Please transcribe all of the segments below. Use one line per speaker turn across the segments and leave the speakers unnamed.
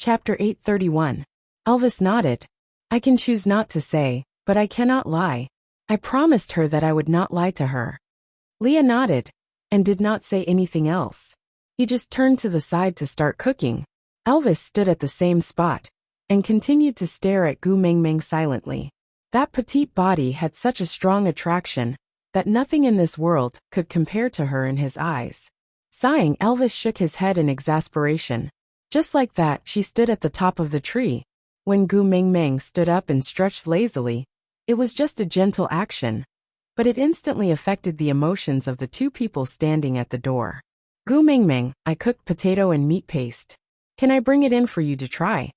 Chapter 831. Elvis nodded. I can choose not to say, but I cannot lie. I promised her that I would not lie to her. Leah nodded, and did not say anything else. He just turned to the side to start cooking. Elvis stood at the same spot, and continued to stare at Gu Mingming silently. That petite body had such a strong attraction, that nothing in this world could compare to her in his eyes. Sighing, Elvis shook his head in exasperation. Just like that, she stood at the top of the tree. When Gu Mingming stood up and stretched lazily, it was just a gentle action, but it instantly affected the emotions of the two people standing at the door. Gu Mingming, I cooked potato and meat paste. Can I bring it in for you to try?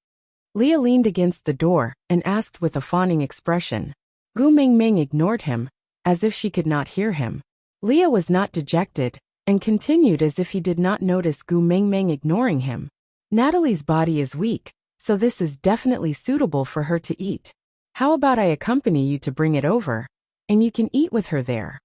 Leah leaned against the door and asked with a fawning expression. Gu Mingming ignored him, as if she could not hear him. Leah was not dejected, and continued as if he did not notice Gu Mingming ignoring him. Natalie's body is weak, so this is definitely suitable for her to eat. How about I accompany you to bring it over, and you can eat with her there?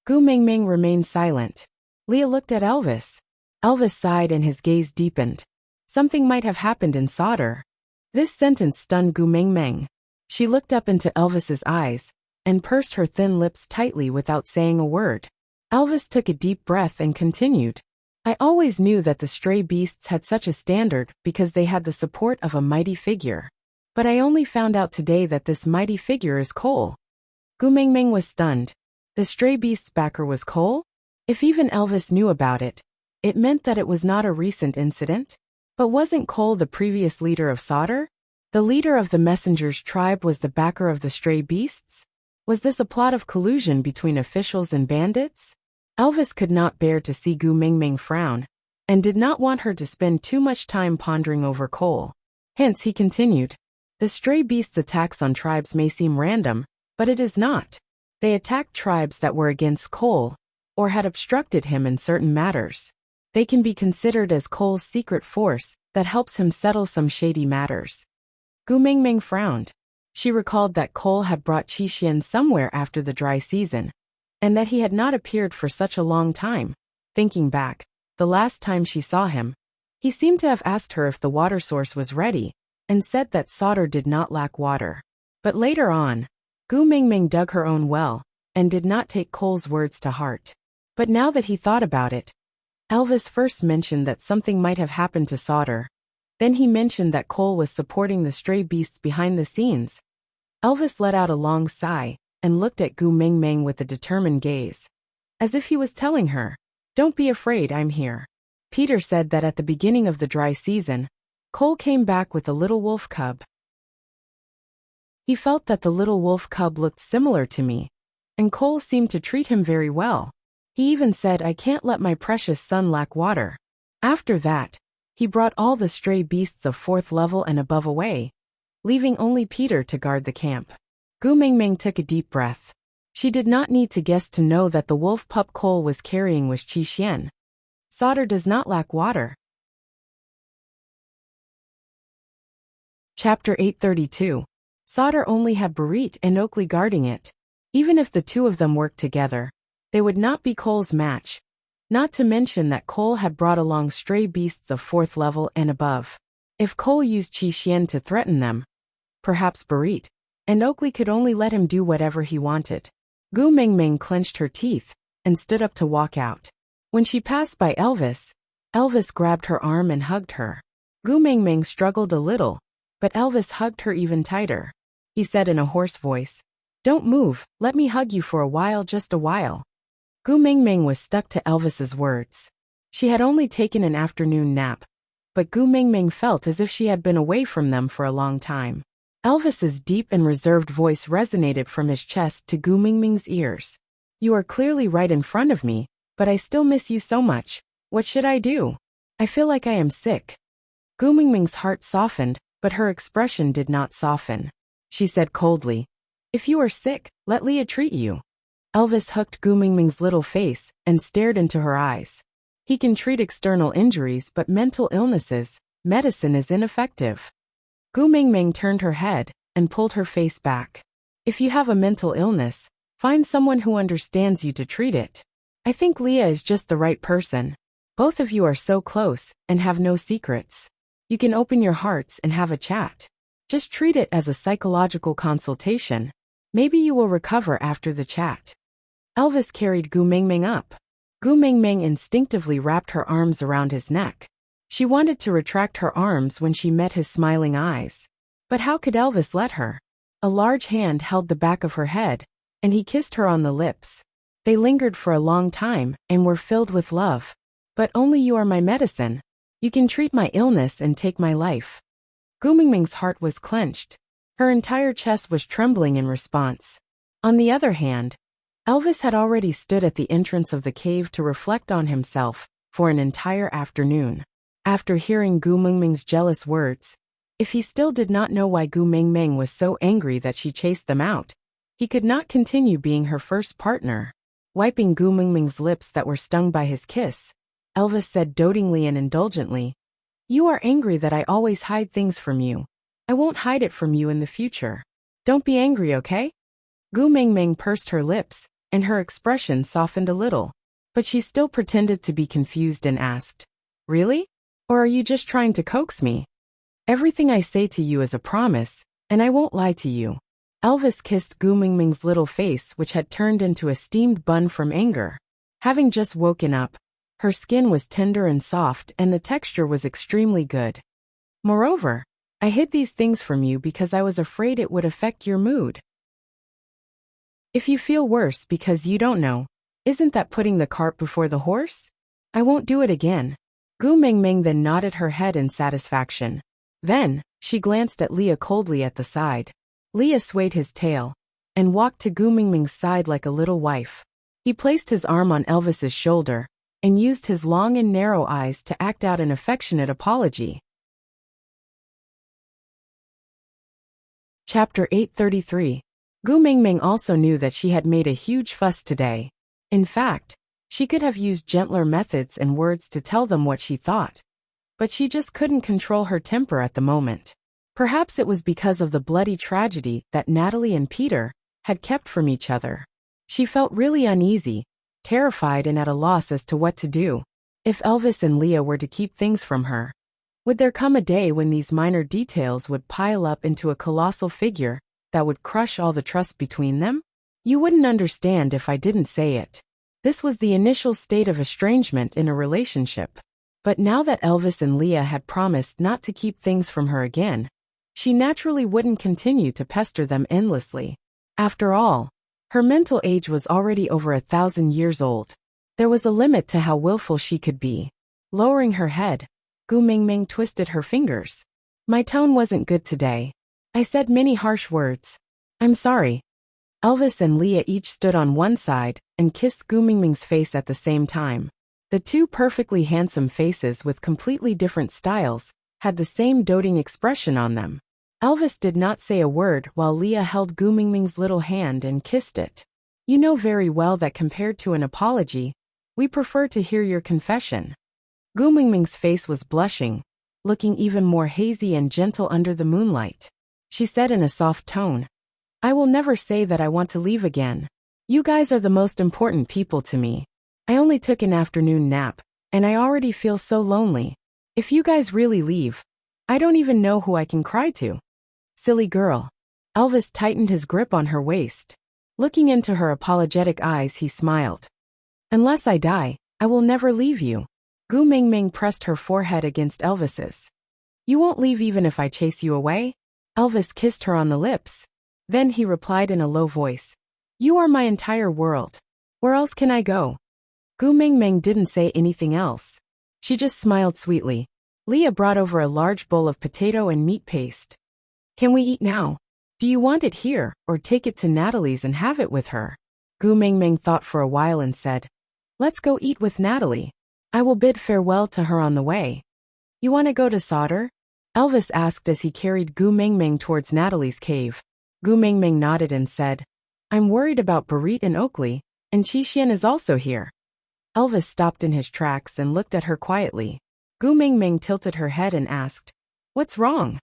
Gu Mingming remained silent. Leah looked at Elvis. Elvis sighed and his gaze deepened. Something might have happened in Sauter. This sentence stunned Gu Mingming. She looked up into Elvis's eyes, and pursed her thin lips tightly without saying a word. Elvis took a deep breath and continued. I always knew that the stray beasts had such a standard because they had the support of a mighty figure. But I only found out today that this mighty figure is Cole. Gu Mingming was stunned. The stray beast's backer was Cole? If even Elvis knew about it, it meant that it was not a recent incident. But wasn't Cole the previous leader of Sauter? The leader of the Messengers tribe was the backer of the stray beasts? Was this a plot of collusion between officials and bandits? Elvis could not bear to see Gu Mingming frown, and did not want her to spend too much time pondering over Cole. Hence he continued. The stray beasts' attacks on tribes may seem random, but it is not. They attacked tribes that were against Cole, or had obstructed him in certain matters. They can be considered as Cole's secret force that helps him settle some shady matters. Gu Mingming frowned. She recalled that Cole had brought Qixian somewhere after the dry season, and that he had not appeared for such a long time. Thinking back, the last time she saw him, he seemed to have asked her if the water source was ready, and said that Sauter did not lack water. But later on, Gu Mingming dug her own well, and did not take Cole's words to heart. But now that he thought about it, Elvis first mentioned that something might have happened to Sauter. Then he mentioned that Cole was supporting the stray beasts behind the scenes. Elvis let out a long sigh, and looked at Gu Mingming with a determined gaze. As if he was telling her, don't be afraid, I'm here. Peter said that at the beginning of the dry season, Cole came back with a little wolf cub. He felt that the little wolf cub looked similar to me, and Cole seemed to treat him very well. He even said I can't let my precious son lack water. After that, he brought all the stray beasts of 4th level and above away, leaving only Peter to guard the camp. Gu Mingming took a deep breath. She did not need to guess to know that the wolf pup Cole was carrying was Qixian. Sauter does not lack water. Chapter 832. Sauter only had Barit and Oakley guarding it. Even if the two of them worked together, they would not be Cole's match. Not to mention that Cole had brought along stray beasts of 4th level and above. If Cole used Qixian to threaten them, perhaps Barit and Oakley could only let him do whatever he wanted. Gu Mingming clenched her teeth and stood up to walk out. When she passed by Elvis, Elvis grabbed her arm and hugged her. Gu Mingming struggled a little, but Elvis hugged her even tighter. He said in a hoarse voice, "Don't move, let me hug you for a while, just a while." Gu Mingming was stuck to Elvis's words. She had only taken an afternoon nap, but Gu Mingming felt as if she had been away from them for a long time. Elvis's deep and reserved voice resonated from his chest to Gu Mingming's ears. You are clearly right in front of me, but I still miss you so much. What should I do? I feel like I am sick. Gu Mingming's heart softened, but her expression did not soften. She said coldly, if you are sick, let Leah treat you. Elvis hooked Gu Mingming's little face and stared into her eyes. He can treat external injuries, but mental illnesses, medicine is ineffective. Gu Mingming turned her head and pulled her face back. If you have a mental illness, find someone who understands you to treat it. I think Leah is just the right person. Both of you are so close and have no secrets. You can open your hearts and have a chat. Just treat it as a psychological consultation. Maybe you will recover after the chat. Elvis carried Gu Mingming up. Gu Mingming instinctively wrapped her arms around his neck. She wanted to retract her arms when she met his smiling eyes. But how could Elvis let her? A large hand held the back of her head, and he kissed her on the lips. They lingered for a long time and were filled with love. But only you are my medicine. You can treat my illness and take my life. Gu Mingming's heart was clenched. Her entire chest was trembling in response. On the other hand, Elvis had already stood at the entrance of the cave to reflect on himself for an entire afternoon. After hearing Gu Mingming's jealous words, if he still did not know why Gu Mingming was so angry that she chased them out, he could not continue being her first partner. Wiping Gu Mingming's lips that were stung by his kiss, Elvis said dotingly and indulgently, "You are angry that I always hide things from you. I won't hide it from you in the future. Don't be angry, okay?" Gu Mingming pursed her lips, and her expression softened a little. But she still pretended to be confused and asked, "Really? Or are you just trying to coax me?" "Everything I say to you is a promise, and I won't lie to you." Elvis kissed Gu Mingming's little face, which had turned into a steamed bun from anger. Having just woken up, her skin was tender and soft, and the texture was extremely good. "Moreover, I hid these things from you because I was afraid it would affect your mood. If you feel worse because you don't know, isn't that putting the cart before the horse? I won't do it again." Gu Mingming then nodded her head in satisfaction. Then, she glanced at Leah coldly at the side. Leah swayed his tail and walked to Gu Mingming's side like a little wife. He placed his arm on Elvis's shoulder and used his long and narrow eyes to act out an affectionate apology. Chapter 833. Gu Mingming also knew that she had made a huge fuss today. In fact, she could have used gentler methods and words to tell them what she thought. But she just couldn't control her temper at the moment. Perhaps it was because of the bloody tragedy that Natalie and Peter had kept from each other. She felt really uneasy, terrified and at a loss as to what to do. If Elvis and Leah were to keep things from her, would there come a day when these minor details would pile up into a colossal figure that would crush all the trust between them? You wouldn't understand if I didn't say it. This was the initial state of estrangement in a relationship. But now that Elvis and Leah had promised not to keep things from her again, she naturally wouldn't continue to pester them endlessly. After all, her mental age was already over 1,000 years old. There was a limit to how willful she could be. Lowering her head, Gu Mingming twisted her fingers. "My tone wasn't good today. I said many harsh words. I'm sorry." Elvis and Leah each stood on one side and kissed Gu Mingming's face at the same time. The two perfectly handsome faces with completely different styles had the same doting expression on them. Elvis did not say a word while Leah held Gu Mingming's little hand and kissed it. "You know very well that compared to an apology, we prefer to hear your confession." Gu Mingming's face was blushing, looking even more hazy and gentle under the moonlight. She said in a soft tone, "I will never say that I want to leave again. You guys are the most important people to me. I only took an afternoon nap, and I already feel so lonely. If you guys really leave, I don't even know who I can cry to." "Silly girl." Elvis tightened his grip on her waist. Looking into her apologetic eyes, he smiled. "Unless I die, I will never leave you." Gu Mingming pressed her forehead against Elvis's. "You won't leave even if I chase you away?" Elvis kissed her on the lips. Then he replied in a low voice, "You are my entire world. Where else can I go?" Gu Mingming didn't say anything else. She just smiled sweetly. Leah brought over a large bowl of potato and meat paste. "Can we eat now? Do you want it here, or take it to Natalie's and have it with her?" Gu Mingming thought for a while and said, "Let's go eat with Natalie. I will bid farewell to her on the way." "You want to go to Sauter?" Elvis asked as he carried Gu Mingming towards Natalie's cave. Gu Mingming nodded and said, "I'm worried about Barit and Oakley, and Qixian is also here." Elvis stopped in his tracks and looked at her quietly. Gu Mingming tilted her head and asked, "What's wrong?"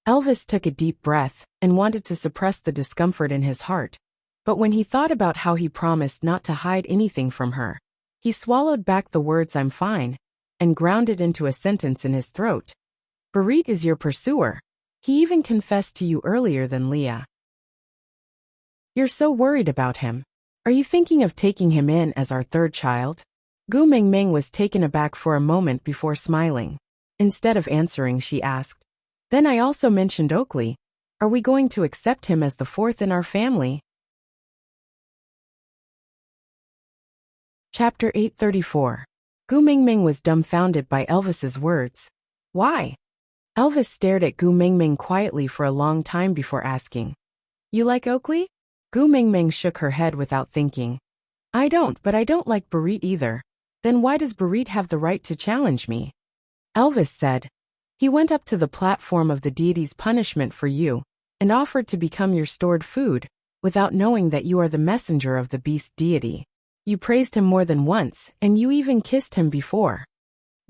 Elvis took a deep breath and wanted to suppress the discomfort in his heart. But when he thought about how he promised not to hide anything from her, he swallowed back the words "I'm fine" and ground it into a sentence in his throat. Barit is your pursuer. He even confessed to you earlier than Leah. You're so worried about him. Are you thinking of taking him in as our third child? Gu Mingming was taken aback for a moment before smiling. Instead of answering, she asked, Then I also mentioned Oakley. Are we going to accept him as the fourth in our family? Chapter 834. Gu Mingming was dumbfounded by Elvis's words. Why? Elvis stared at Gu Mingming quietly for a long time before asking, You like Oakley? Gu Mingming shook her head without thinking. I don't, but I don't like Barit either. Then why does Barit have the right to challenge me? Elvis said, He went up to the platform of the deity's punishment for you, and offered to become your stored food, without knowing that you are the messenger of the beast deity. You praised him more than once, and you even kissed him before.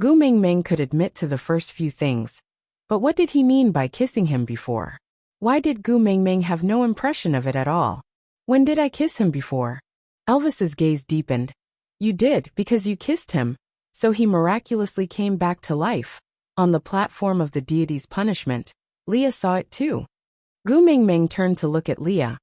Gu Mingming could admit to the first few things. But what did he mean by kissing him before? Why did Gu Mingming have no impression of it at all? When did I kiss him before? Elvis's gaze deepened. You did, because you kissed him. So he miraculously came back to life. On the platform of the deity's punishment, Leah saw it too. Gu Mingming turned to look at Leah,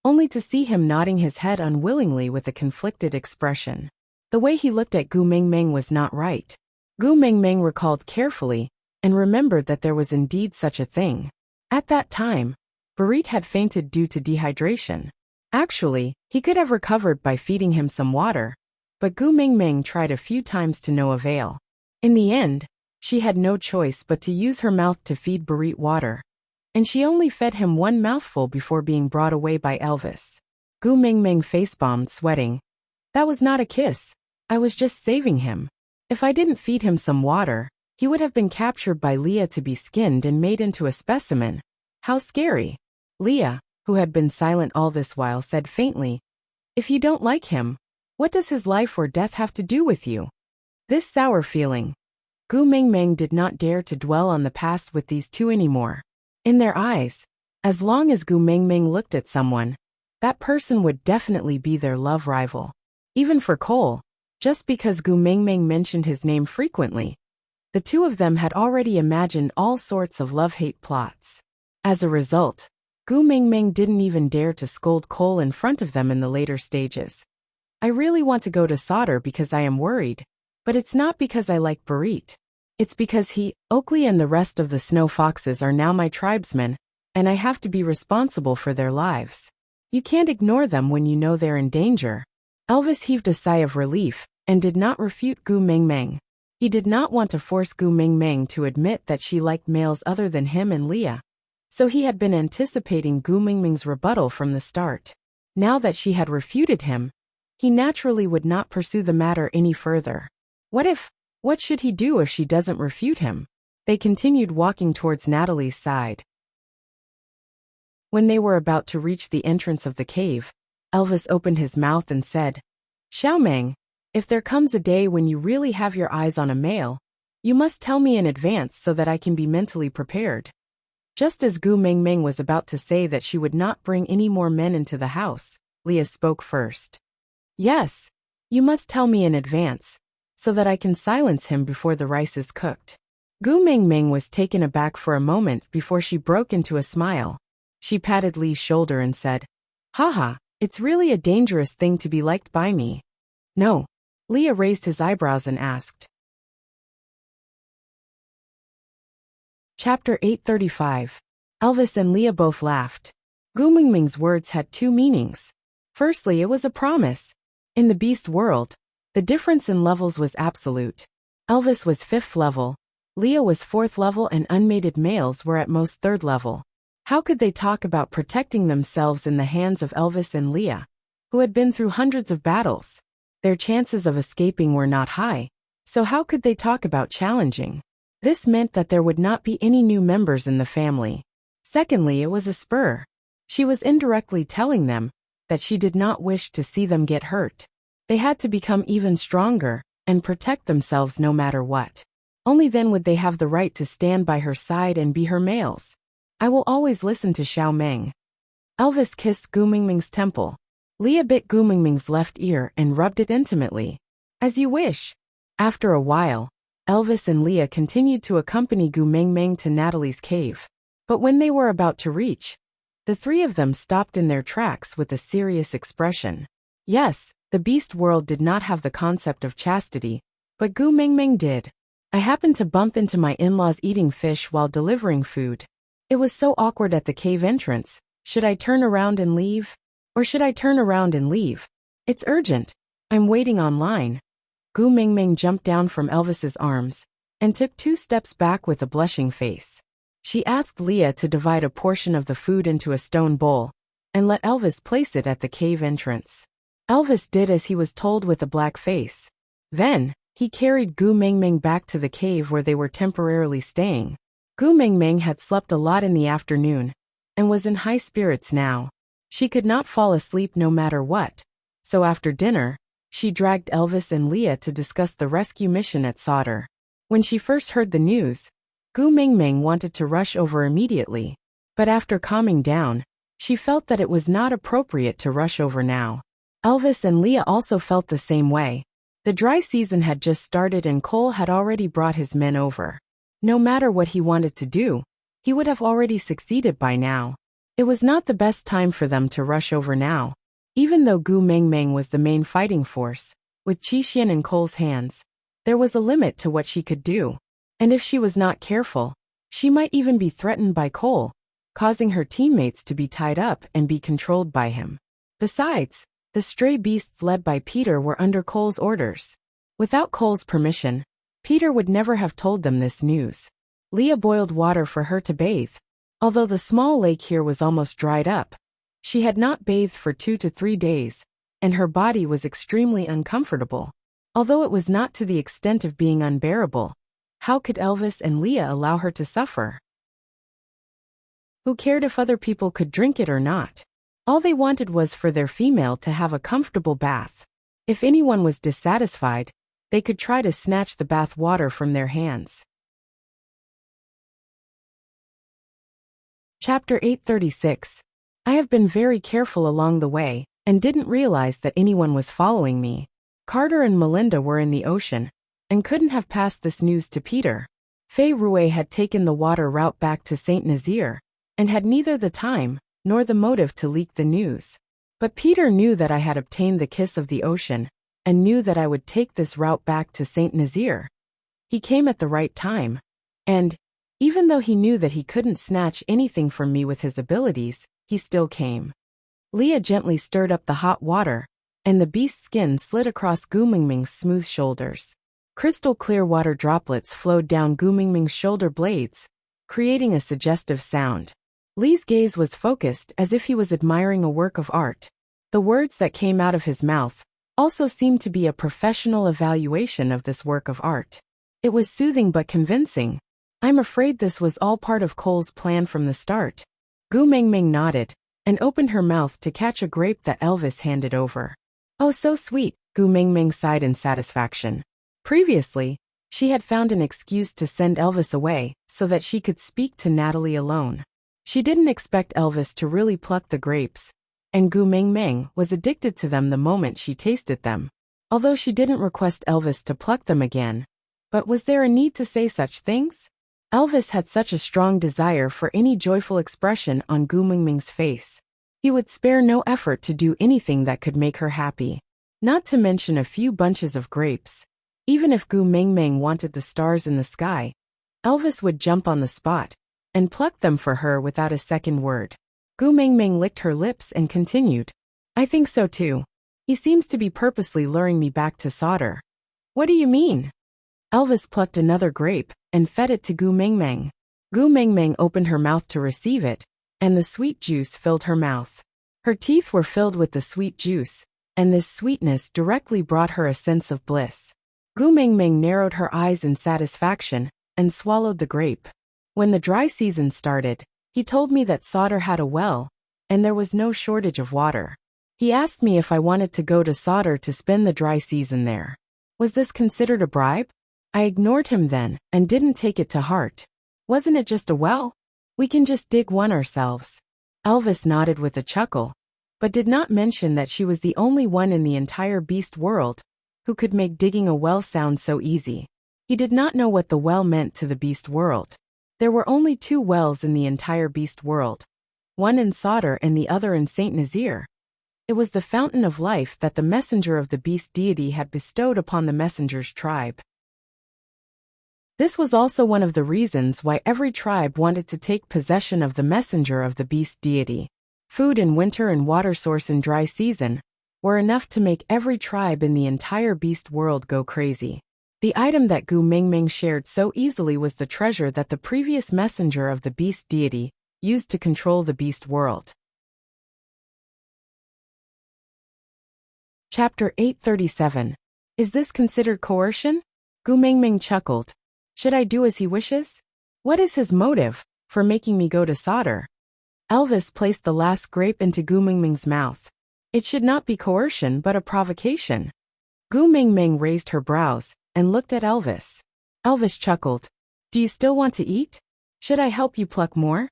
only to see him nodding his head unwillingly with a conflicted expression. The way he looked at Gu Mingming was not right. Gu Mingming recalled carefully, and remembered that there was indeed such a thing. At that time, Barit had fainted due to dehydration. Actually, he could have recovered by feeding him some water, but Gu Mingming tried a few times to no avail. In the end, she had no choice but to use her mouth to feed Barit water, and she only fed him one mouthful before being brought away by Elvis. Gu Mingming face-bombed, sweating. That was not a kiss. I was just saving him. If I didn't feed him some water, he would have been captured by Leah to be skinned and made into a specimen. How scary. Leah, who had been silent all this while, said faintly, If you don't like him, what does his life or death have to do with you? This sour feeling. Gu Mingming did not dare to dwell on the past with these two anymore. In their eyes, as long as Gu Mingming looked at someone, that person would definitely be their love rival. Even for Cole, just because Gu Mingming mentioned his name frequently, the two of them had already imagined all sorts of love-hate plots. As a result, Gu Mingming didn't even dare to scold Cole in front of them in the later stages. I really want to go to Sauter because I am worried, but it's not because I like Barit. It's because Oakley and the rest of the snow foxes are now my tribesmen, and I have to be responsible for their lives. You can't ignore them when you know they're in danger. Elvis heaved a sigh of relief, and did not refute Gu Mingming. He did not want to force Gu Mingming to admit that she liked males other than him and Leah. So he had been anticipating Gu Mingming's rebuttal from the start. Now that she had refuted him, he naturally would not pursue the matter any further. What should he do if she doesn't refute him? They continued walking towards Natalie's side. When they were about to reach the entrance of the cave, Elvis opened his mouth and said, Xiaomeng, if there comes a day when you really have your eyes on a male, you must tell me in advance so that I can be mentally prepared. Just as Gu Mingming was about to say that she would not bring any more men into the house, Leah spoke first. Yes, you must tell me in advance, so that I can silence him before the rice is cooked. Gu Mingming was taken aback for a moment before she broke into a smile. She patted Lee's shoulder and said, Haha, it's really a dangerous thing to be liked by me. No. Leah raised his eyebrows and asked. Chapter 835. Elvis and Leah both laughed. Gu Mingming's words had two meanings. Firstly, it was a promise. In the beast world, the difference in levels was absolute. Elvis was 5th level, Leah was 4th level, and unmated males were at most 3rd level. How could they talk about protecting themselves in the hands of Elvis and Leah, who had been through hundreds of battles? Their chances of escaping were not high, so how could they talk about challenging? This meant that there would not be any new members in the family. Secondly, it was a spur. She was indirectly telling them that she did not wish to see them get hurt. They had to become even stronger and protect themselves no matter what. Only then would they have the right to stand by her side and be her males. I will always listen to Xiaomeng. Elvis kissed Gu Mingming's temple. Leah bit Gu Mingming's left ear and rubbed it intimately. As you wish. After a while, Elvis and Leah continued to accompany Gu Mengmeng to Natalie's cave. But when they were about to reach, the three of them stopped in their tracks with a serious expression. Yes, the beast world did not have the concept of chastity, but Gu Mengmeng did. I happened to bump into my in-laws eating fish while delivering food. It was so awkward at the cave entrance. Should I turn around and leave? Or should I turn around and leave? It's urgent. I'm waiting online. Gu Mengmeng jumped down from Elvis's arms and took 2 steps back with a blushing face. She asked Leah to divide a portion of the food into a stone bowl and let Elvis place it at the cave entrance. Elvis did as he was told with a black face. Then, he carried Gu Mengmeng back to the cave where they were temporarily staying. Gu Mengmeng had slept a lot in the afternoon and was in high spirits now. She could not fall asleep no matter what, so after dinner, she dragged Elvis and Leah to discuss the rescue mission at Sauder. When she first heard the news, Gu Mengmeng wanted to rush over immediately, but after calming down, she felt that it was not appropriate to rush over now. Elvis and Leah also felt the same way. The dry season had just started and Cole had already brought his men over. No matter what he wanted to do, he would have already succeeded by now. It was not the best time for them to rush over now. Even though Gu Mengmeng was the main fighting force, with Qixian in Cole's hands, there was a limit to what she could do. And if she was not careful, she might even be threatened by Cole, causing her teammates to be tied up and be controlled by him. Besides, the stray beasts led by Peter were under Cole's orders. Without Cole's permission, Peter would never have told them this news. Leah boiled water for her to bathe. Although the small lake here was almost dried up, she had not bathed for 2 to 3 days, and her body was extremely uncomfortable. Although it was not to the extent of being unbearable, how could Elvis and Leah allow her to suffer? Who cared if other people could drink it or not? All they wanted was for their female to have a comfortable bath. If anyone was dissatisfied, they could try to snatch the bath water from their hands. Chapter 836. I have been very careful along the way, and didn't realize that anyone was following me. Carter and Melinda were in the ocean, and couldn't have passed this news to Peter. Fei Rui had taken the water route back to Saint Nazaire, and had neither the time nor the motive to leak the news. But Peter knew that I had obtained the kiss of the ocean, and knew that I would take this route back to Saint Nazaire. He came at the right time, and, even though he knew that he couldn't snatch anything from me with his abilities, he still came. Leah gently stirred up the hot water, and the beast's skin slid across Gu Mengmeng's smooth shoulders. Crystal clear water droplets flowed down Gu Mengmeng's shoulder blades, creating a suggestive sound. Lee's gaze was focused as if he was admiring a work of art. The words that came out of his mouth also seemed to be a professional evaluation of this work of art. It was soothing but convincing. I'm afraid this was all part of Cole's plan from the start. Gu Mengmeng nodded, and opened her mouth to catch a grape that Elvis handed over. Oh, so sweet, Gu Mengmeng sighed in satisfaction. Previously, she had found an excuse to send Elvis away so that she could speak to Natalie alone. She didn't expect Elvis to really pluck the grapes, and Gu Mengmeng was addicted to them the moment she tasted them. Although she didn't request Elvis to pluck them again. But was there a need to say such things? Elvis had such a strong desire for any joyful expression on Gu Mengmeng's face. He would spare no effort to do anything that could make her happy. Not to mention a few bunches of grapes. Even if Gu Mengmeng wanted the stars in the sky, Elvis would jump on the spot and pluck them for her without a second word. Gu Mengmeng licked her lips and continued. I think so too. He seems to be purposely luring me back to Sauder. What do you mean? Elvis plucked another grape and fed it to Gu Mengmeng. Gu Mengmeng opened her mouth to receive it, and the sweet juice filled her mouth. Her teeth were filled with the sweet juice, and this sweetness directly brought her a sense of bliss. Gu Mengmeng narrowed her eyes in satisfaction and swallowed the grape. When the dry season started, he told me that Sauder had a well, and there was no shortage of water. He asked me if I wanted to go to Sauder to spend the dry season there. Was this considered a bribe? I ignored him then, and didn't take it to heart. Wasn't it just a well? We can just dig one ourselves. Elvis nodded with a chuckle, but did not mention that she was the only one in the entire beast world who could make digging a well sound so easy. He did not know what the well meant to the beast world. There were only 2 wells in the entire beast world, one in Sodor and the other in Saint Nazir. It was the fountain of life that the messenger of the beast deity had bestowed upon the messenger's tribe. This was also one of the reasons why every tribe wanted to take possession of the messenger of the beast deity. Food in winter and water source in dry season were enough to make every tribe in the entire beast world go crazy. The item that Gu Mingming shared so easily was the treasure that the previous messenger of the beast deity used to control the beast world. Chapter 837. Is this considered coercion? Gu Mingming chuckled. Should I do as he wishes? What is his motive for making me go to Sodor? Elvis placed the last grape into Gu Mingming's mouth. It should not be coercion but a provocation. Gu Mingming raised her brows and looked at Elvis. Elvis chuckled. Do you still want to eat? Should I help you pluck more?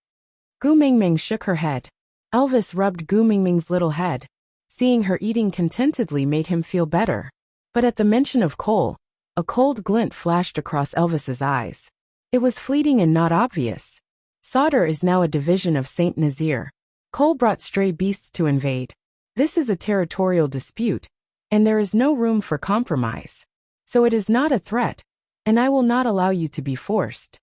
Gu Mingming shook her head. Elvis rubbed Gu Mingming's little head. Seeing her eating contentedly made him feel better. But at the mention of coal, a cold glint flashed across Elvis's eyes. It was fleeting and not obvious. Sodor is now a division of Saint Nazir. Coal brought stray beasts to invade. This is a territorial dispute, and there is no room for compromise. So it is not a threat, and I will not allow you to be forced.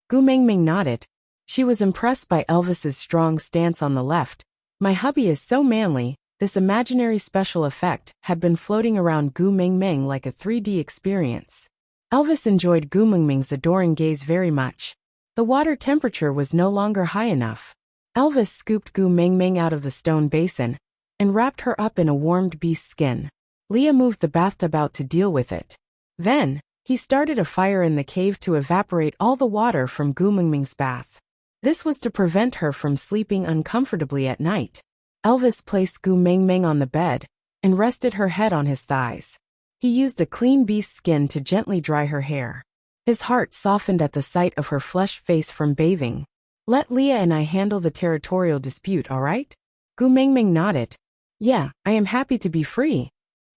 Gu Mingming nodded. She was impressed by Elvis's strong stance on the left. My hubby is so manly. This imaginary special effect had been floating around Gu Mingming like a 3D experience. Elvis enjoyed Gu Mingming's adoring gaze very much. The water temperature was no longer high enough. Elvis scooped Gu Mingming out of the stone basin and wrapped her up in a warmed beast skin. Leah moved the bathtub out to deal with it. Then, he started a fire in the cave to evaporate all the water from Gu Mingming's bath. This was to prevent her from sleeping uncomfortably at night. Elvis placed Gu Mingming on the bed and rested her head on his thighs. He used a clean beast skin to gently dry her hair. His heart softened at the sight of her flushed face from bathing. Let Leah and I handle the territorial dispute, all right? Gu Mingming nodded. Yeah, I am happy to be free.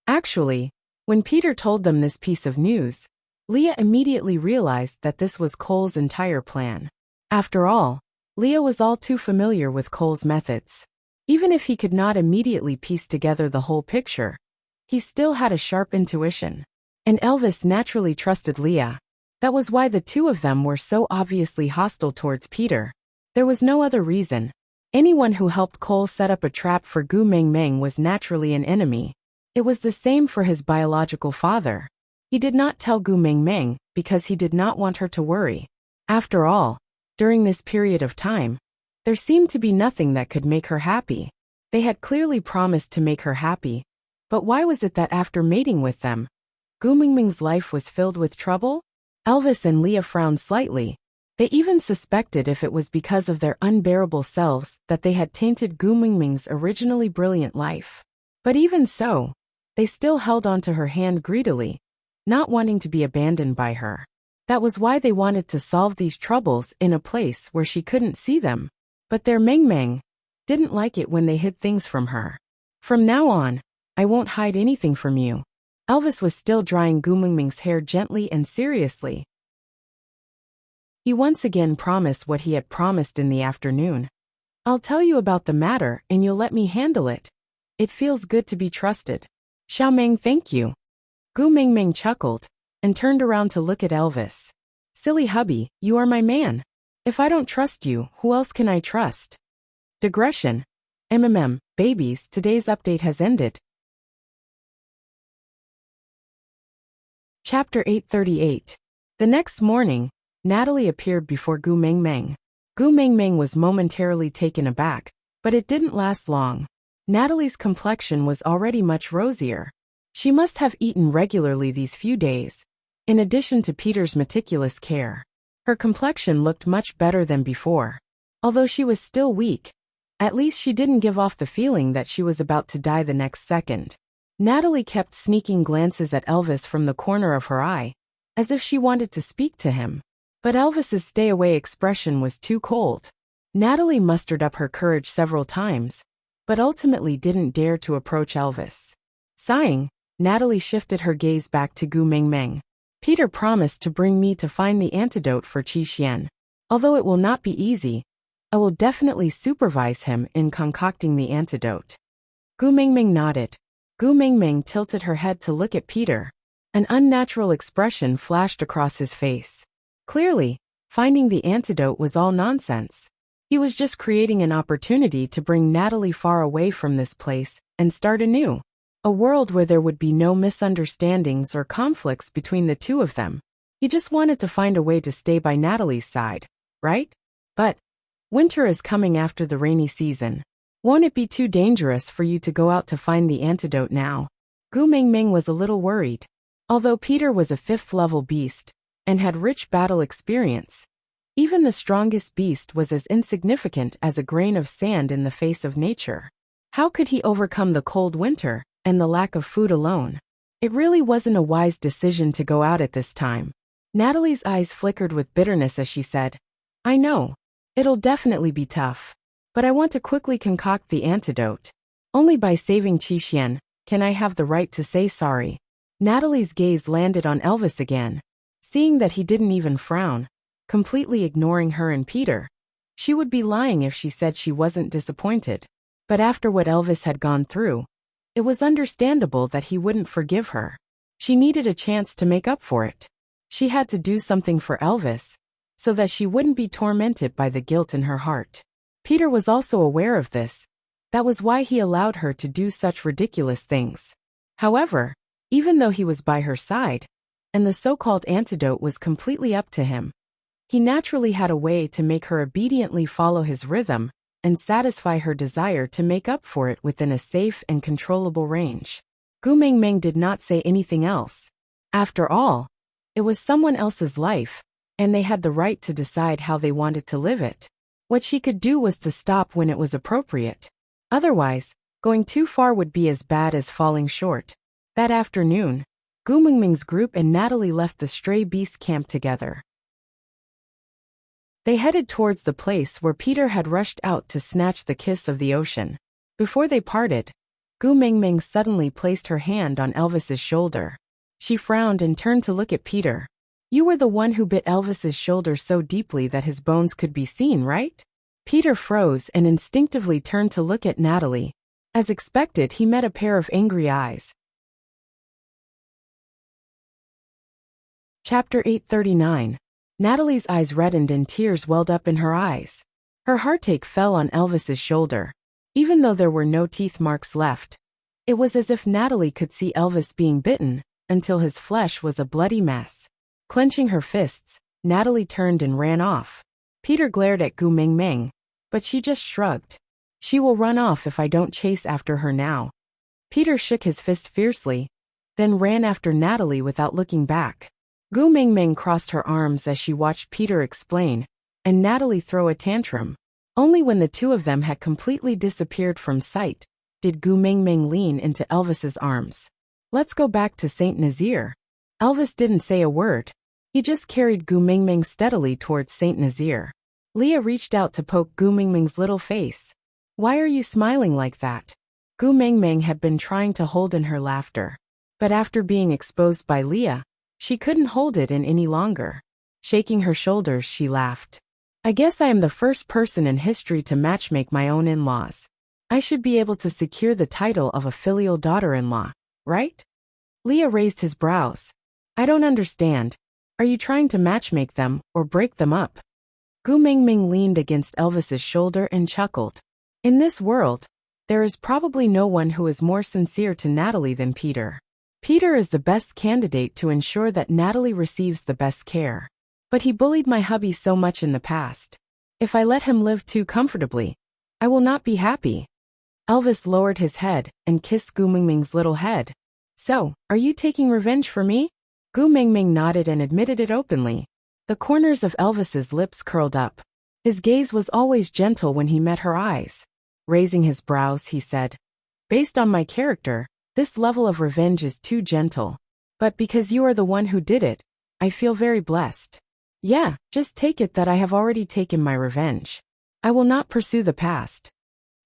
Actually, when Peter told them this piece of news, Leah immediately realized that this was Cole's entire plan. After all, Leah was all too familiar with Cole's methods. Even if he could not immediately piece together the whole picture, he still had a sharp intuition. And Elvis naturally trusted Leah. That was why the 2 of them were so obviously hostile towards Peter. There was no other reason. Anyone who helped Cole set up a trap for Gu Mingming was naturally an enemy. It was the same for his biological father. He did not tell Gu Mingming because he did not want her to worry. After all, during this period of time, there seemed to be nothing that could make her happy. They had clearly promised to make her happy. But why was it that after mating with them, Gu Mingming's life was filled with trouble? Elvis and Leah frowned slightly. They even suspected if it was because of their unbearable selves that they had tainted Gu Mingming's originally brilliant life. But even so, they still held onto her hand greedily, not wanting to be abandoned by her. That was why they wanted to solve these troubles in a place where she couldn't see them. But their Mingming didn't like it when they hid things from her. From now on, I won't hide anything from you. Elvis was still drying Gu Mingming's hair gently and seriously. He once again promised what he had promised in the afternoon. I'll tell you about the matter and you'll let me handle it. It feels good to be trusted. Xiaoming, thank you. Gu Mingming chuckled and turned around to look at Elvis. Silly hubby, you are my man. If I don't trust you, who else can I trust? Digression. Babies, today's update has ended. Chapter 838. The next morning, Natalie appeared before Gu Mingming. Gu Mingming was momentarily taken aback, but it didn't last long. Natalie's complexion was already much rosier. She must have eaten regularly these few days, in addition to Peter's meticulous care. Her complexion looked much better than before. Although she was still weak, at least she didn't give off the feeling that she was about to die the next second. Natalie kept sneaking glances at Elvis from the corner of her eye, as if she wanted to speak to him. But Elvis's stay-away expression was too cold. Natalie mustered up her courage several times, but ultimately didn't dare to approach Elvis. Sighing, Natalie shifted her gaze back to Gu Mingming. Peter promised to bring me to find the antidote for Qi. Although it will not be easy, I will definitely supervise him in concocting the antidote. Gu Mingming nodded. Gu Mingming tilted her head to look at Peter. An unnatural expression flashed across his face. Clearly, finding the antidote was all nonsense. He was just creating an opportunity to bring Natalie far away from this place and start anew. A world where there would be no misunderstandings or conflicts between the two of them. He just wanted to find a way to stay by Natalie's side, right? But winter is coming after the rainy season. Won't it be too dangerous for you to go out to find the antidote now? Gu Mingming was a little worried. Although Peter was a 5th-level beast and had rich battle experience, even the strongest beast was as insignificant as a grain of sand in the face of nature. How could he overcome the cold winter and the lack of food alone? It really wasn't a wise decision to go out at this time. Natalie's eyes flickered with bitterness as she said, "I know. It'll definitely be tough. But I want to quickly concoct the antidote. Only by saving Qi can I have the right to say sorry." Natalie's gaze landed on Elvis again. Seeing that he didn't even frown, completely ignoring her and Peter. She would be lying if she said she wasn't disappointed. But after what Elvis had gone through, it was understandable that he wouldn't forgive her. She needed a chance to make up for it. She had to do something for Elvis, so that she wouldn't be tormented by the guilt in her heart. Peter was also aware of this. That was why he allowed her to do such ridiculous things. However, even though he was by her side, and the so-called antidote was completely up to him, he naturally had a way to make her obediently follow his rhythm and satisfy her desire to make up for it within a safe and controllable range. Gu Mingming did not say anything else. After all, it was someone else's life, and they had the right to decide how they wanted to live it. What she could do was to stop when it was appropriate. Otherwise, going too far would be as bad as falling short. That afternoon, Gu Mingming's group and Natalie left the stray beast camp together. They headed towards the place where Peter had rushed out to snatch the kiss of the ocean. Before they parted, Gu Mingming suddenly placed her hand on Elvis's shoulder. She frowned and turned to look at Peter. "You were the one who bit Elvis's shoulder so deeply that his bones could be seen, right?" Peter froze and instinctively turned to look at Natalie. As expected, he met a pair of angry eyes. Chapter 839. Natalie's eyes reddened and tears welled up in her eyes. Her heartache fell on Elvis's shoulder. Even though there were no teeth marks left, it was as if Natalie could see Elvis being bitten, until his flesh was a bloody mess. Clenching her fists, Natalie turned and ran off. Peter glared at Gu Mingming, but she just shrugged. "She will run off if I don't chase after her now." Peter shook his fist fiercely, then ran after Natalie without looking back. Gu Mingming crossed her arms as she watched Peter explain, and Natalie throw a tantrum. Only when the two of them had completely disappeared from sight, did Gu Mingming lean into Elvis's arms. "Let's go back to Saint Nazaire." Elvis didn't say a word. He just carried Gu Mingming steadily towards Saint Nazaire. Leah reached out to poke Gu Mingming's little face. "Why are you smiling like that?" Gu Mingming had been trying to hold in her laughter. But after being exposed by Leah, she couldn't hold it in any longer. Shaking her shoulders, she laughed. "I guess I am the first person in history to matchmake my own in-laws. I should be able to secure the title of a filial daughter-in-law, right?" Leah raised his brows. "I don't understand. Are you trying to matchmake them or break them up?" Gu Mingming leaned against Elvis's shoulder and chuckled. In this world, there is probably no one who is more sincere to Natalie than Peter. Peter is the best candidate to ensure that Natalie receives the best care. But he bullied my hubby so much in the past. If I let him live too comfortably, I will not be happy. Elvis lowered his head and kissed Gu Mingming's little head. "So, are you taking revenge for me?" Gu Mingming nodded and admitted it openly. The corners of Elvis's lips curled up. His gaze was always gentle when he met her eyes. Raising his brows, he said, "Based on my character, this level of revenge is too gentle. But because you are the one who did it, I feel very blessed. Yeah, just take it that I have already taken my revenge. I will not pursue the past."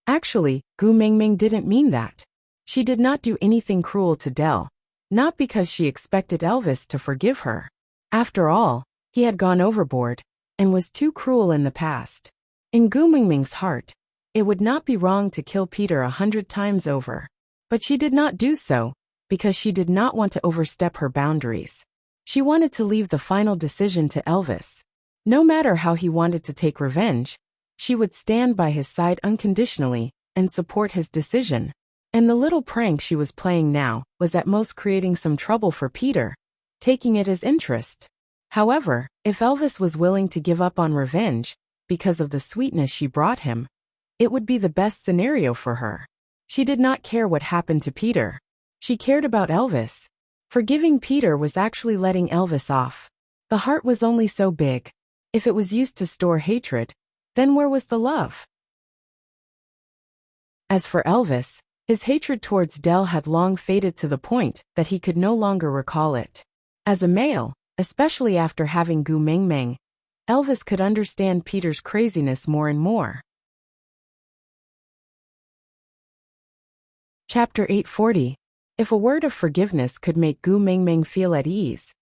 Actually, Gu Mingming didn't mean that. She did not do anything cruel to Del. not because she expected Elvis to forgive her. After all, he had gone overboard and was too cruel in the past. In Gu Mingming's heart, it would not be wrong to kill Peter 100 times over. But she did not do so, because she did not want to overstep her boundaries. She wanted to leave the final decision to Elvis. No matter how he wanted to take revenge, she would stand by his side unconditionally and support his decision. And the little prank she was playing now was at most creating some trouble for Peter, taking it as interest. However, if Elvis was willing to give up on revenge because of the sweetness she brought him, it would be the best scenario for her. She did not care what happened to Peter. She cared about Elvis. Forgiving Peter was actually letting Elvis off. The heart was only so big. If it was used to store hatred, then where was the love? As for Elvis, his hatred towards Dell had long faded to the point that he could no longer recall it. As a male, especially after having Gu Mingming, Elvis could understand Peter's craziness more and more. Chapter 840. If a word of forgiveness could make Gu Mingming feel at ease,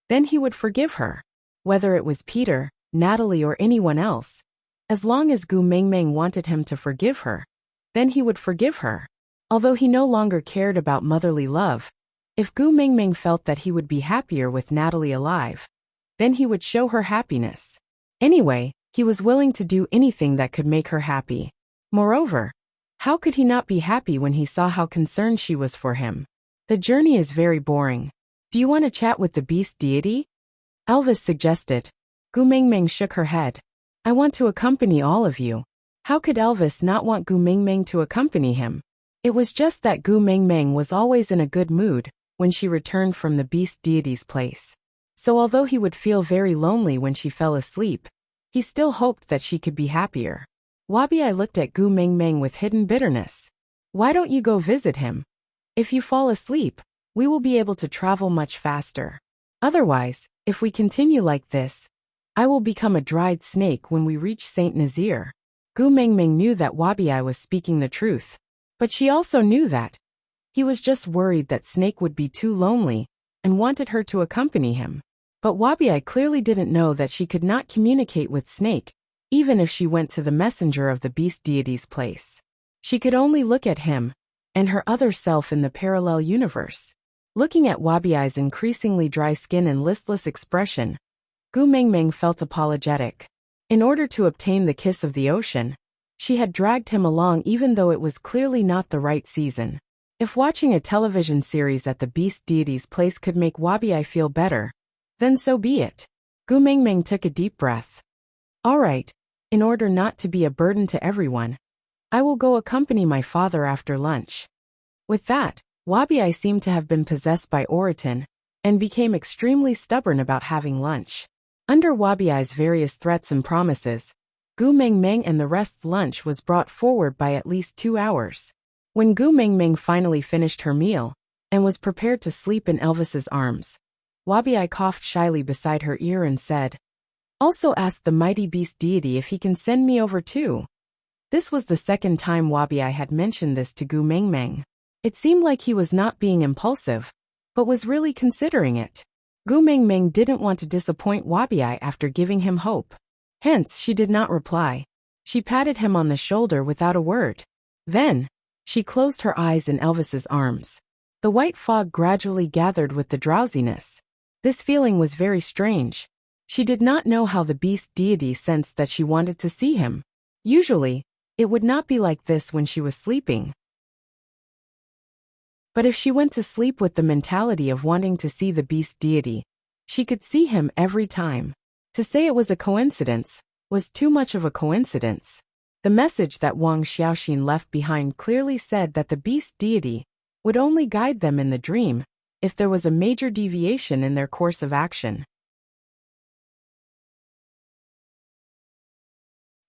then he would forgive her. Whether it was Peter, Natalie or anyone else, as long as Gu Mingming wanted him to forgive her, then he would forgive her. Although he no longer cared about motherly love, if Gu Mingming felt that he would be happier with Natalie alive, then he would show her happiness. Anyway, he was willing to do anything that could make her happy. Moreover, how could he not be happy when he saw how concerned she was for him? The journey is very boring. Do you want to chat with the beast deity? Elvis suggested. Gu Mingming shook her head. I want to accompany all of you. How could Elvis not want Gu Mingming to accompany him? It was just that Gu Mingming was always in a good mood when she returned from the beast deity's place. So although he would feel very lonely when she fell asleep, he still hoped that she could be happier. Wabi-I looked at Gu Mingming with hidden bitterness. Why don't you go visit him? If you fall asleep, we will be able to travel much faster. Otherwise, if we continue like this, I will become a dried snake when we reach Saint Nazaire. Gu Mingming knew that Wabi-I was speaking the truth, but she also knew that he was just worried that Snake would be too lonely and wanted her to accompany him. But Wabi-I clearly didn't know that she could not communicate with Snake, even if she went to the messenger of the beast deity's place. She could only look at him and her other self in the parallel universe. Looking at Wabi-I's increasingly dry skin and listless expression, Gu Mingming felt apologetic. In order to obtain the kiss of the ocean, she had dragged him along even though it was clearly not the right season. If watching a television series at the beast deity's place could make Wabi-I feel better, then so be it. Gu Mingming took a deep breath. All right, in order not to be a burden to everyone, I will go accompany my father after lunch. With that, Wabi-I seemed to have been possessed by Oriton and became extremely stubborn about having lunch. Under Wabi-I's various threats and promises, Gu Mingming and the rest's lunch was brought forward by at least 2 hours. When Gu Mingming finally finished her meal and was prepared to sleep in Elvis's arms, Wabi-I coughed shyly beside her ear and said, "Also ask the mighty beast deity if he can send me over too." This was the second time Wabi-I had mentioned this to Gu Mingming. It seemed like he was not being impulsive, but was really considering it. Gu Mingming didn't want to disappoint Wabi-I after giving him hope. Hence, she did not reply. She patted him on the shoulder without a word. Then, she closed her eyes in Elvis's arms. The white fog gradually gathered with the drowsiness. This feeling was very strange. She did not know how the beast deity sensed that she wanted to see him. Usually, it would not be like this when she was sleeping. But if she went to sleep with the mentality of wanting to see the beast deity, she could see him every time. To say it was a coincidence was too much of a coincidence. The message that Wang Xiaoxin left behind clearly said that the beast deity would only guide them in the dream if there was a major deviation in their course of action.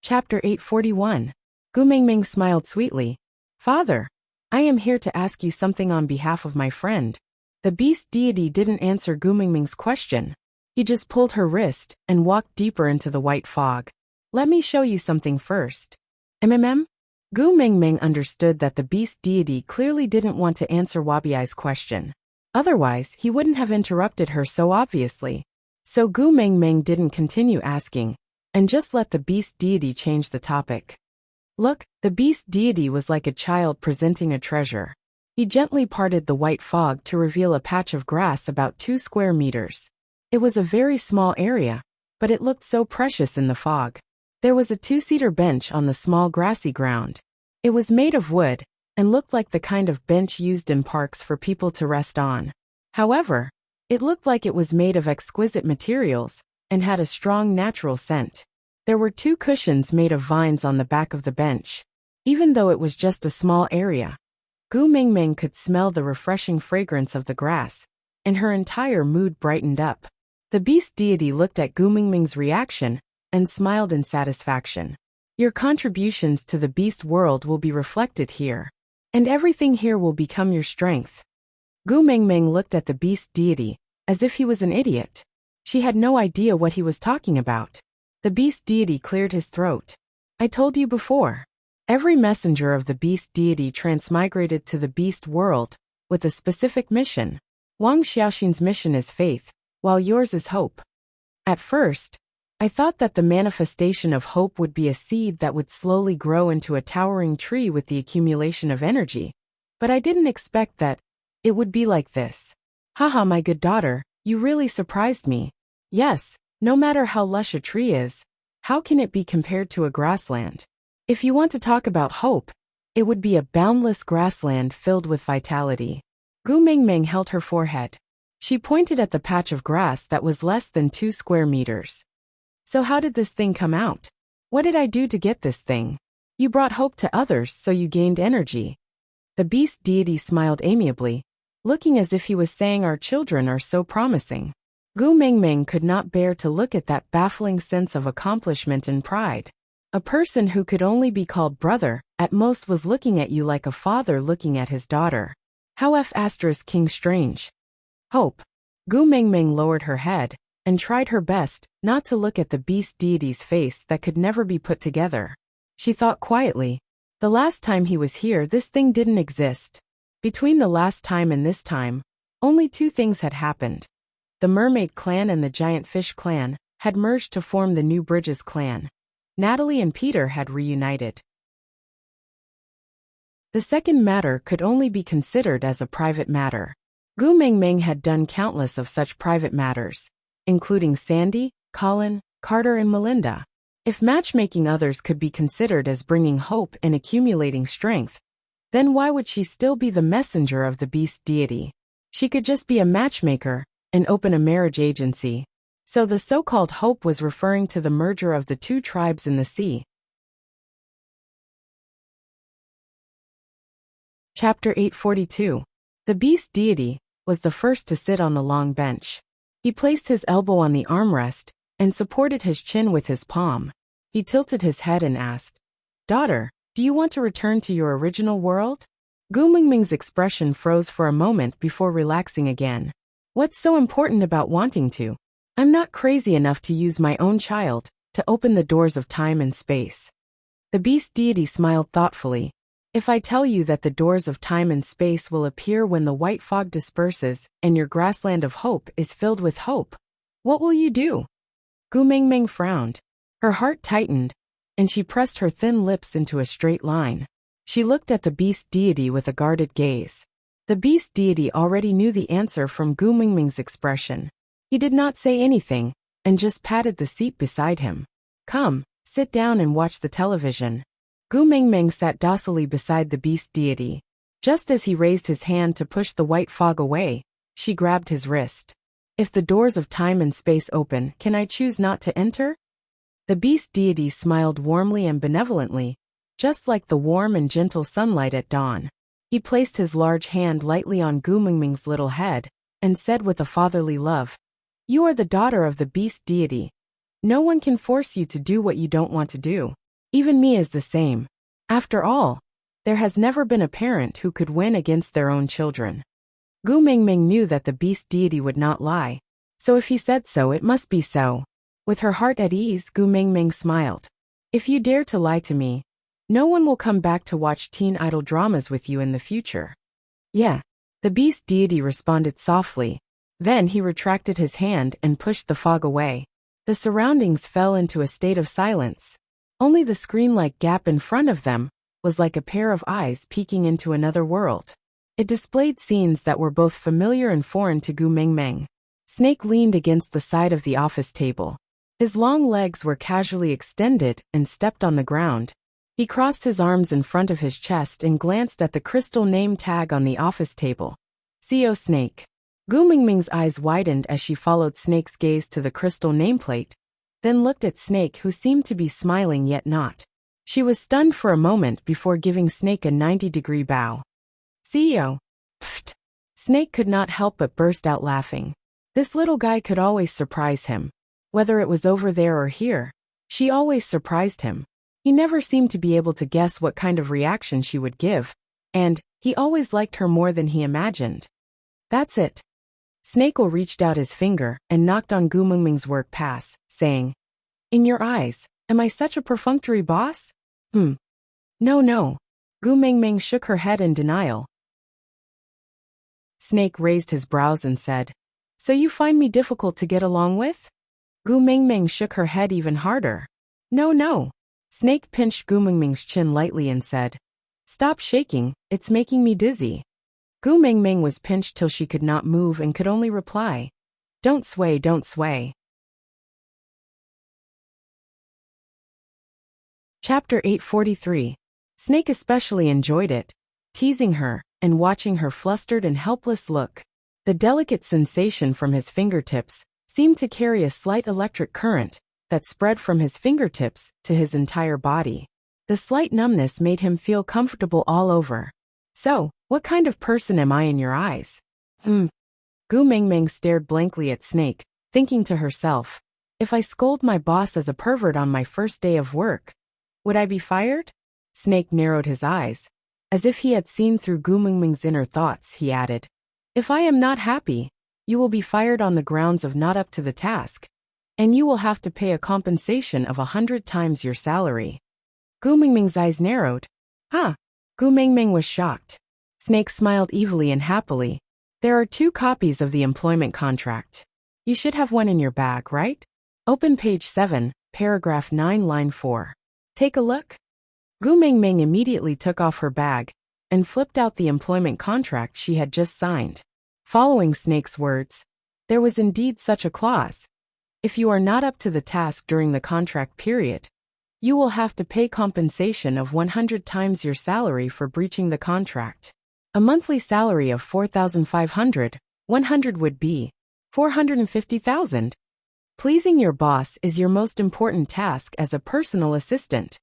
Chapter 841. Gu Mingming smiled sweetly. "Father, I am here to ask you something on behalf of my friend." The beast deity didn't answer Gu Mingming's question. He just pulled her wrist and walked deeper into the white fog. "Let me show you something first." Gu Mingming understood that the beast deity clearly didn't want to answer Wabi-I's question. Otherwise, he wouldn't have interrupted her so obviously. So Gu Mengmeng didn't continue asking, and just let the beast deity change the topic. Look, the beast deity was like a child presenting a treasure. He gently parted the white fog to reveal a patch of grass about 2 square meters. It was a very small area, but it looked so precious in the fog. There was a 2-seater bench on the small grassy ground. It was made of wood, and looked like the kind of bench used in parks for people to rest on. However, it looked like it was made of exquisite materials, and had a strong natural scent. There were 2 cushions made of vines on the back of the bench. Even though it was just a small area, Gu Mingming could smell the refreshing fragrance of the grass, and her entire mood brightened up. The beast deity looked at Gu Mingming's reaction, and smiled in satisfaction. Your contributions to the beast world will be reflected here, and everything here will become your strength. Gu Mingming looked at the beast deity, as if he was an idiot. She had no idea what he was talking about. The beast deity cleared his throat. I told you before. Every messenger of the beast deity transmigrated to the beast world, with a specific mission. Wang Xiaoxin's mission is faith, while yours is hope. At first, I thought that the manifestation of hope would be a seed that would slowly grow into a towering tree with the accumulation of energy. But I didn't expect that it would be like this. Haha, my good daughter, you really surprised me. Yes. No matter how lush a tree is, how can it be compared to a grassland? If you want to talk about hope, it would be a boundless grassland filled with vitality. Gu Mingming held her forehead. She pointed at the patch of grass that was less than 2 square meters. So how did this thing come out? What did I do to get this thing? You brought hope to others, so you gained energy. The beast deity smiled amiably, looking as if he was saying our children are so promising. Gu Mingming could not bear to look at that baffling sense of accomplishment and pride. A person who could only be called brother, at most was looking at you like a father looking at his daughter. How King strange. Hope. Gu Mingming lowered her head, and tried her best not to look at the beast deity's face that could never be put together. She thought quietly, the last time he was here this thing didn't exist. Between the last time and this time, only 2 things had happened. The Mermaid Clan and the Giant Fish Clan had merged to form the New Bridges Clan. Natalie and Peter had reunited. The second matter could only be considered as a private matter. Gu Mingming had done countless of such private matters, including Sandy, Colin, Carter and Melinda. If matchmaking others could be considered as bringing hope and accumulating strength, then why would she still be the messenger of the beast deity? She could just be a matchmaker and open a marriage agency. So the so-called hope was referring to the merger of the 2 tribes in the sea. Chapter 842. The beast deity was the first to sit on the long bench. He placed his elbow on the armrest and supported his chin with his palm. He tilted his head and asked, Daughter, do you want to return to your original world? Gu Mingming's expression froze for a moment before relaxing again. What's so important about wanting to? I'm not crazy enough to use my own child to open the doors of time and space. The beast deity smiled thoughtfully. If I tell you that the doors of time and space will appear when the white fog disperses and your grassland of hope is filled with hope, what will you do? Gu Mingming frowned. Her heart tightened, and she pressed her thin lips into a straight line. She looked at the beast deity with a guarded gaze. The beast deity already knew the answer from Gu Mingming's expression. He did not say anything, and just patted the seat beside him. Come, sit down and watch the television. Gu Mingming sat docilely beside the beast deity. Just as he raised his hand to push the white fog away, she grabbed his wrist. If the doors of time and space open, can I choose not to enter? The beast deity smiled warmly and benevolently, just like the warm and gentle sunlight at dawn. He placed his large hand lightly on Gu Mingming's little head, and said with a fatherly love, You are the daughter of the beast deity. No one can force you to do what you don't want to do. Even me is the same. After all, there has never been a parent who could win against their own children. Gu Mingming knew that the beast deity would not lie, so if he said so, it must be so. With her heart at ease, Gu Mingming smiled. If you dare to lie to me, no one will come back to watch teen idol dramas with you in the future. Yeah, The beast deity responded softly. Then he retracted his hand and pushed the fog away. The surroundings fell into a state of silence. Only the screen-like gap in front of them was like a pair of eyes peeking into another world. It displayed scenes that were both familiar and foreign to Gu Mengmeng. Snake leaned against the side of the office table. His long legs were casually extended and stepped on the ground. He crossed his arms in front of his chest and glanced at the crystal name tag on the office table. CO Snake. Gu Mengmeng's eyes widened as she followed Snake's gaze to the crystal nameplate, then looked at Snake, who seemed to be smiling yet not. She was stunned for a moment before giving Snake a 90-degree bow. CEO. Pfft. Snake could not help but burst out laughing. This little guy could always surprise him. Whether it was over there or here, she always surprised him. He never seemed to be able to guess what kind of reaction she would give, and he always liked her more than he imagined. That's it. Snake reached out his finger and knocked on Gu Mengmeng's work pass, saying, "In your eyes, am I such a perfunctory boss?" No. Gu Mengmeng shook her head in denial. Snake raised his brows and said, "So you find me difficult to get along with?" Gu Mengmeng shook her head even harder. No. Snake pinched Gu Mengmeng's chin lightly and said, "Stop shaking, it's making me dizzy." Gu Mengmeng was pinched till she could not move and could only reply, don't sway." Chapter 843. Snake especially enjoyed it, teasing her and watching her flustered and helpless look. The delicate sensation from his fingertips seemed to carry a slight electric current that spread from his fingertips to his entire body. The slight numbness made him feel comfortable all over. "So, what kind of person am I in your eyes?" Gu Mengmeng stared blankly at Snake, thinking to herself, if I scold my boss as a pervert on my first day of work, would I be fired? Snake narrowed his eyes. As if he had seen through Gu Mengmeng's inner thoughts, he added, "If I am not happy, you will be fired on the grounds of not up to the task, and you will have to pay a compensation of 100 times your salary." Gu Mengmeng's eyes narrowed. Huh? Gu Mengmeng was shocked. Snake smiled evilly and happily. "There are 2 copies of the employment contract. You should have one in your bag, right? Open page 7, paragraph 9, line 4. Take a look." Gu Mengmeng immediately took off her bag and flipped out the employment contract she had just signed. Following Snake's words, there was indeed such a clause. If you are not up to the task during the contract period, you will have to pay compensation of 100 times your salary for breaching the contract. A monthly salary of 4,500, 100 would be 450,000. Pleasing your boss is your most important task as a personal assistant.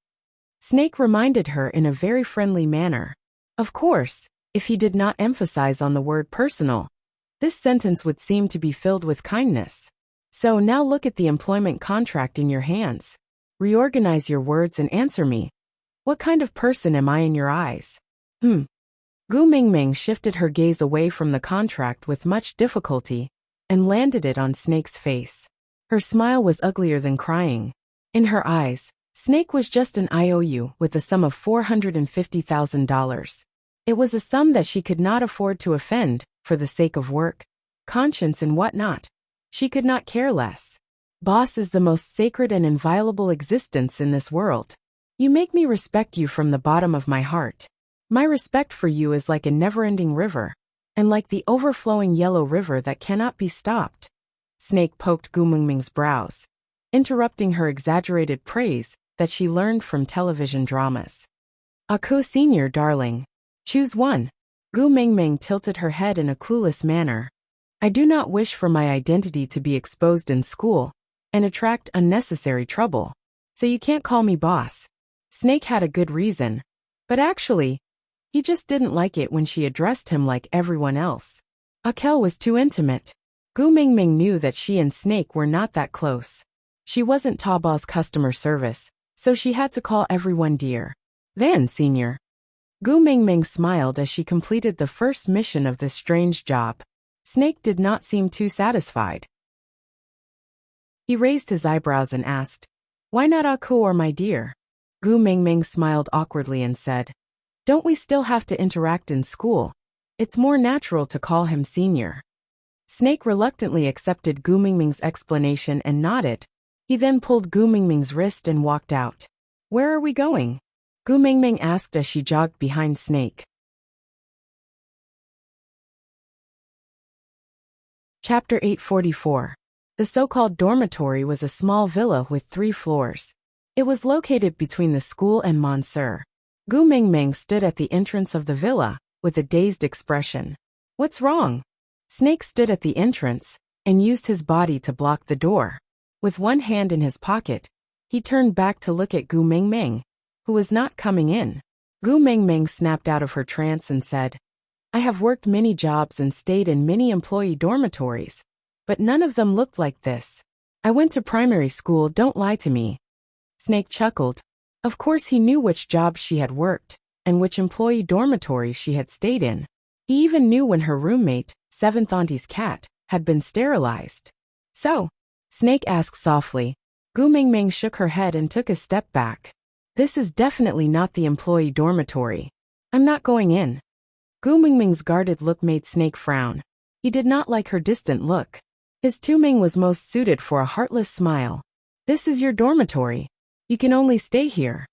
Snake reminded her in a very friendly manner. Of course, if he did not emphasize on the word personal, this sentence would seem to be filled with kindness. So now look at the employment contract in your hands. Reorganize your words and answer me. What kind of person am I in your eyes? Gu Mengmeng shifted her gaze away from the contract with much difficulty and landed it on Snake's face. Her smile was uglier than crying. In her eyes, Snake was just an IOU with a sum of $450,000. It was a sum that she could not afford to offend for the sake of work, conscience and whatnot. She could not care less. Boss is the most sacred and inviolable existence in this world. You make me respect you from the bottom of my heart. My respect for you is like a never-ending river, and like the overflowing yellow river that cannot be stopped. Snake poked Gu Mengmeng's brows, interrupting her exaggerated praise that she learned from television dramas. "Aku Senior, darling. Choose one." Gu Mengmeng tilted her head in a clueless manner. "I do not wish for my identity to be exposed in school and attract unnecessary trouble. So you can't call me boss." Snake had a good reason, but actually, he just didn't like it when she addressed him like everyone else. Akel was too intimate. Gu Mengmeng knew that she and Snake were not that close. She wasn't Taobao customer service, so she had to call everyone dear. "Then, Senior." Gu Mengmeng smiled as she completed the first mission of this strange job. Snake did not seem too satisfied. He raised his eyebrows and asked, "Why not Aku or my dear?" Gu Mengmeng smiled awkwardly and said, "Don't we still have to interact in school? It's more natural to call him senior. Snake reluctantly accepted Gu Mingming's explanation and nodded. He then pulled Gu Mingming's wrist and walked out. Where are we going? Gu Mingming asked as she jogged behind Snake. Chapter 844. The so-called dormitory was a small villa with 3 floors. It was located between the school and Monsieur. Gu Mingming stood at the entrance of the villa, with a dazed expression. What's wrong? Snake stood at the entrance, and used his body to block the door. With one hand in his pocket, he turned back to look at Gu Mingming, who was not coming in. Gu Mingming snapped out of her trance and said, I have worked many jobs and stayed in many employee dormitories, but none of them looked like this. I went to primary school, don't lie to me. Snake chuckled. Of course he knew which jobs she had worked, and which employee dormitories she had stayed in. He even knew when her roommate, 7th Auntie's cat, had been sterilized. So? Snake asked softly. Gu Mingming shook her head and took a step back. This is definitely not the employee dormitory. I'm not going in. Gu Mingming's guarded look made Snake frown. He did not like her distant look. His Tuming was most suited for a heartless smile. This is your dormitory. You can only stay here.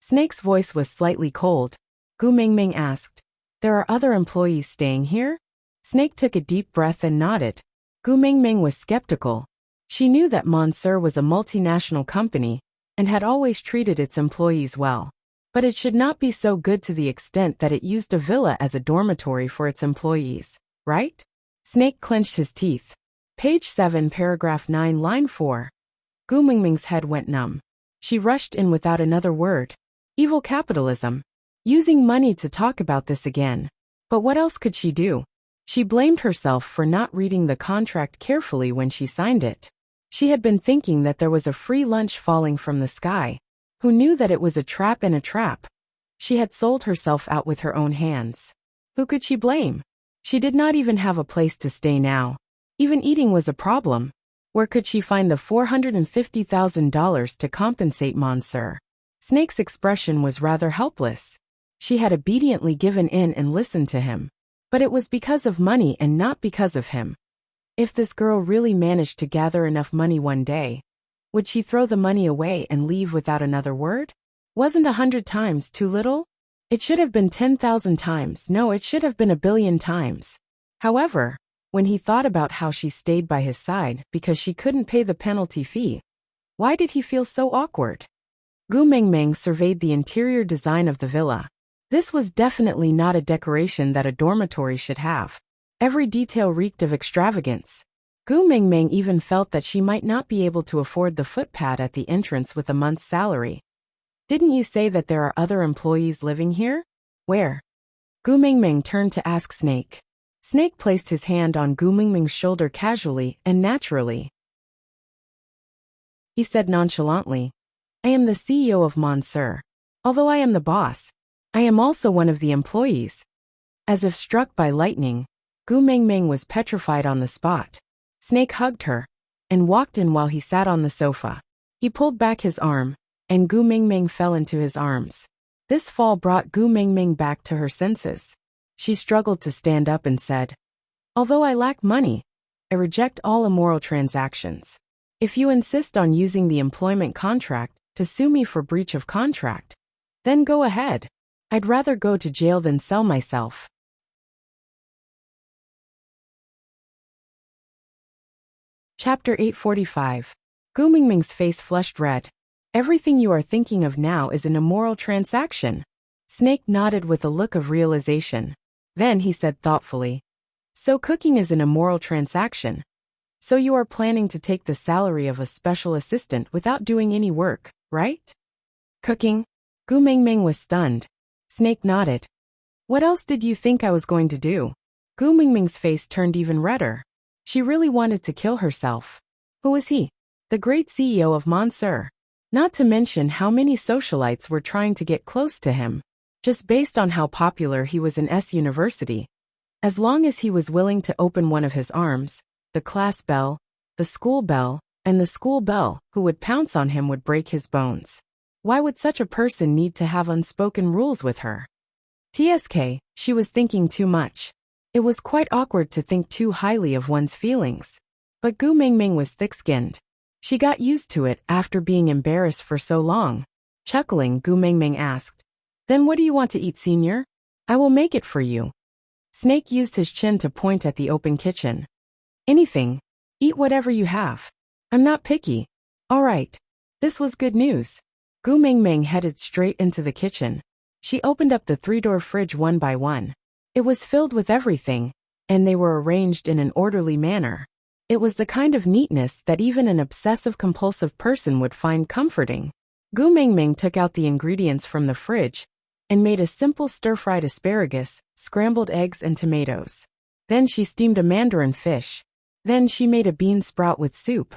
Snake's voice was slightly cold. Gu Mingming asked, There are other employees staying here? Snake took a deep breath and nodded. Gu Mingming was skeptical. She knew that Monsieur was a multinational company, and had always treated its employees well. But it should not be so good to the extent that it used a villa as a dormitory for its employees, right? Snake clenched his teeth. Page 7, paragraph 9, line 4. Gu Mingming's head went numb. She rushed in without another word. Evil capitalism. Using money to talk about this again. But what else could she do? She blamed herself for not reading the contract carefully when she signed it. She had been thinking that there was a free lunch falling from the sky. Who knew that it was a trap in a trap? She had sold herself out with her own hands. Who could she blame? She did not even have a place to stay now. Even eating was a problem. Where could she find the $450,000 to compensate Monsieur? Snake's expression was rather helpless. She had obediently given in and listened to him. But it was because of money and not because of him. If this girl really managed to gather enough money one day, would she throw the money away and leave without another word? Wasn't 100 times too little? It should have been 10,000 times. No, it should have been 1,000,000,000 times. However, when he thought about how she stayed by his side because she couldn't pay the penalty fee, why did he feel so awkward? Gu Mingming surveyed the interior design of the villa. This was definitely not a decoration that a dormitory should have. Every detail reeked of extravagance. Gu Mingming even felt that she might not be able to afford the footpad at the entrance with a month's salary. Didn't you say that there are other employees living here? Where? Gu Mingming turned to ask Snake. Snake placed his hand on Gu Mingming's shoulder casually and naturally. He said nonchalantly, I am the CEO of Monsieur. Although I am the boss, I am also one of the employees. As if struck by lightning, Gu Mingming was petrified on the spot. Snake hugged her and walked in while he sat on the sofa. He pulled back his arm, and Gu Mingming fell into his arms. This fall brought Gu Mingming back to her senses. She struggled to stand up and said, Although I lack money, I reject all immoral transactions. If you insist on using the employment contract to sue me for breach of contract, then go ahead. I'd rather go to jail than sell myself. Chapter 845. Gu Mingming's face flushed red. Everything you are thinking of now is an immoral transaction. Snake nodded with a look of realization. Then he said thoughtfully, So cooking is an immoral transaction. So you are planning to take the salary of a special assistant without doing any work, right? Cooking? Gu Mingming was stunned. Snake nodded. What else did you think I was going to do? Gu Mingming's face turned even redder. She really wanted to kill herself. Who was he? The great CEO of Monsieur. Not to mention how many socialites were trying to get close to him, just based on how popular he was in S University. As long as he was willing to open one of his arms, the class bell, the school bell, and the school bell who would pounce on him would break his bones. Why would such a person need to have unspoken rules with her? TSK, she was thinking too much. It was quite awkward to think too highly of one's feelings. But Gu Mingming was thick-skinned. She got used to it after being embarrassed for so long. Chuckling, Gu Mingming asked, "Then what do you want to eat, senior? I will make it for you." Snake used his chin to point at the open kitchen. "Anything. Eat whatever you have. I'm not picky." "All right." This was good news. Gu Mingming headed straight into the kitchen. She opened up the three-door fridge one by one. It was filled with everything, and they were arranged in an orderly manner. It was the kind of neatness that even an obsessive-compulsive person would find comforting. Gu Mingming took out the ingredients from the fridge and made a simple stir-fried asparagus, scrambled eggs and tomatoes. Then she steamed a mandarin fish. Then she made a bean sprout with soup.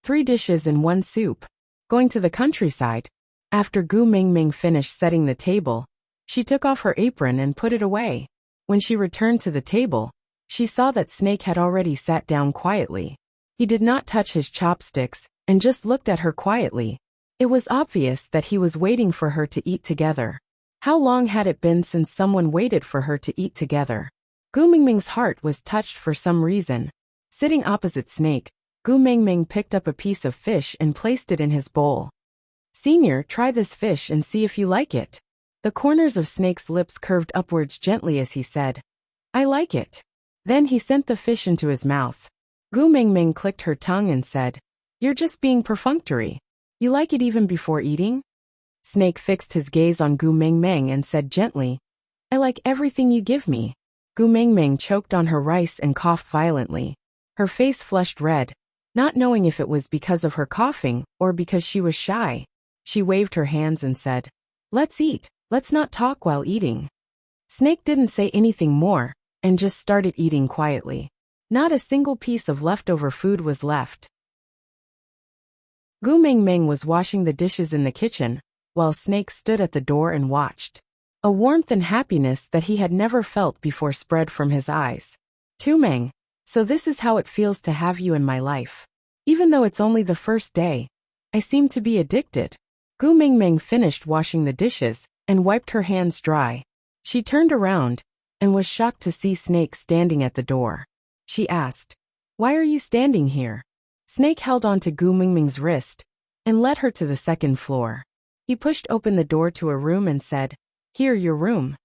3 dishes in one soup. Going to the countryside. After Gu Mingming finished setting the table, she took off her apron and put it away. When she returned to the table, she saw that Snake had already sat down quietly. He did not touch his chopsticks and just looked at her quietly. It was obvious that he was waiting for her to eat together. How long had it been since someone waited for her to eat together? Gu Mingming's heart was touched for some reason. Sitting opposite Snake, Gu Mingming picked up a piece of fish and placed it in his bowl. "Senior, try this fish and see if you like it." The corners of Snake's lips curved upwards gently as he said, "I like it." Then he sent the fish into his mouth. Gu Mingming clicked her tongue and said, "You're just being perfunctory. You like it even before eating?" Snake fixed his gaze on Gu Mingming and said gently, "I like everything you give me." Gu Mingming choked on her rice and coughed violently. Her face flushed red, not knowing if it was because of her coughing or because she was shy. She waved her hands and said, "Let's eat. Let's not talk while eating." Snake didn't say anything more and just started eating quietly. Not a single piece of leftover food was left. Gu Mingming was washing the dishes in the kitchen, while Snake stood at the door and watched. A warmth and happiness that he had never felt before spread from his eyes. "Tumeng, so this is how it feels to have you in my life. Even though it's only the first day, I seem to be addicted." Gu Mingming finished washing the dishes and wiped her hands dry. She turned around and was shocked to see Snake standing at the door. She asked, "Why are you standing here?" Snake held on to Gu Mingming's wrist and led her to the second floor. He pushed open the door to a room and said, "Here, your room."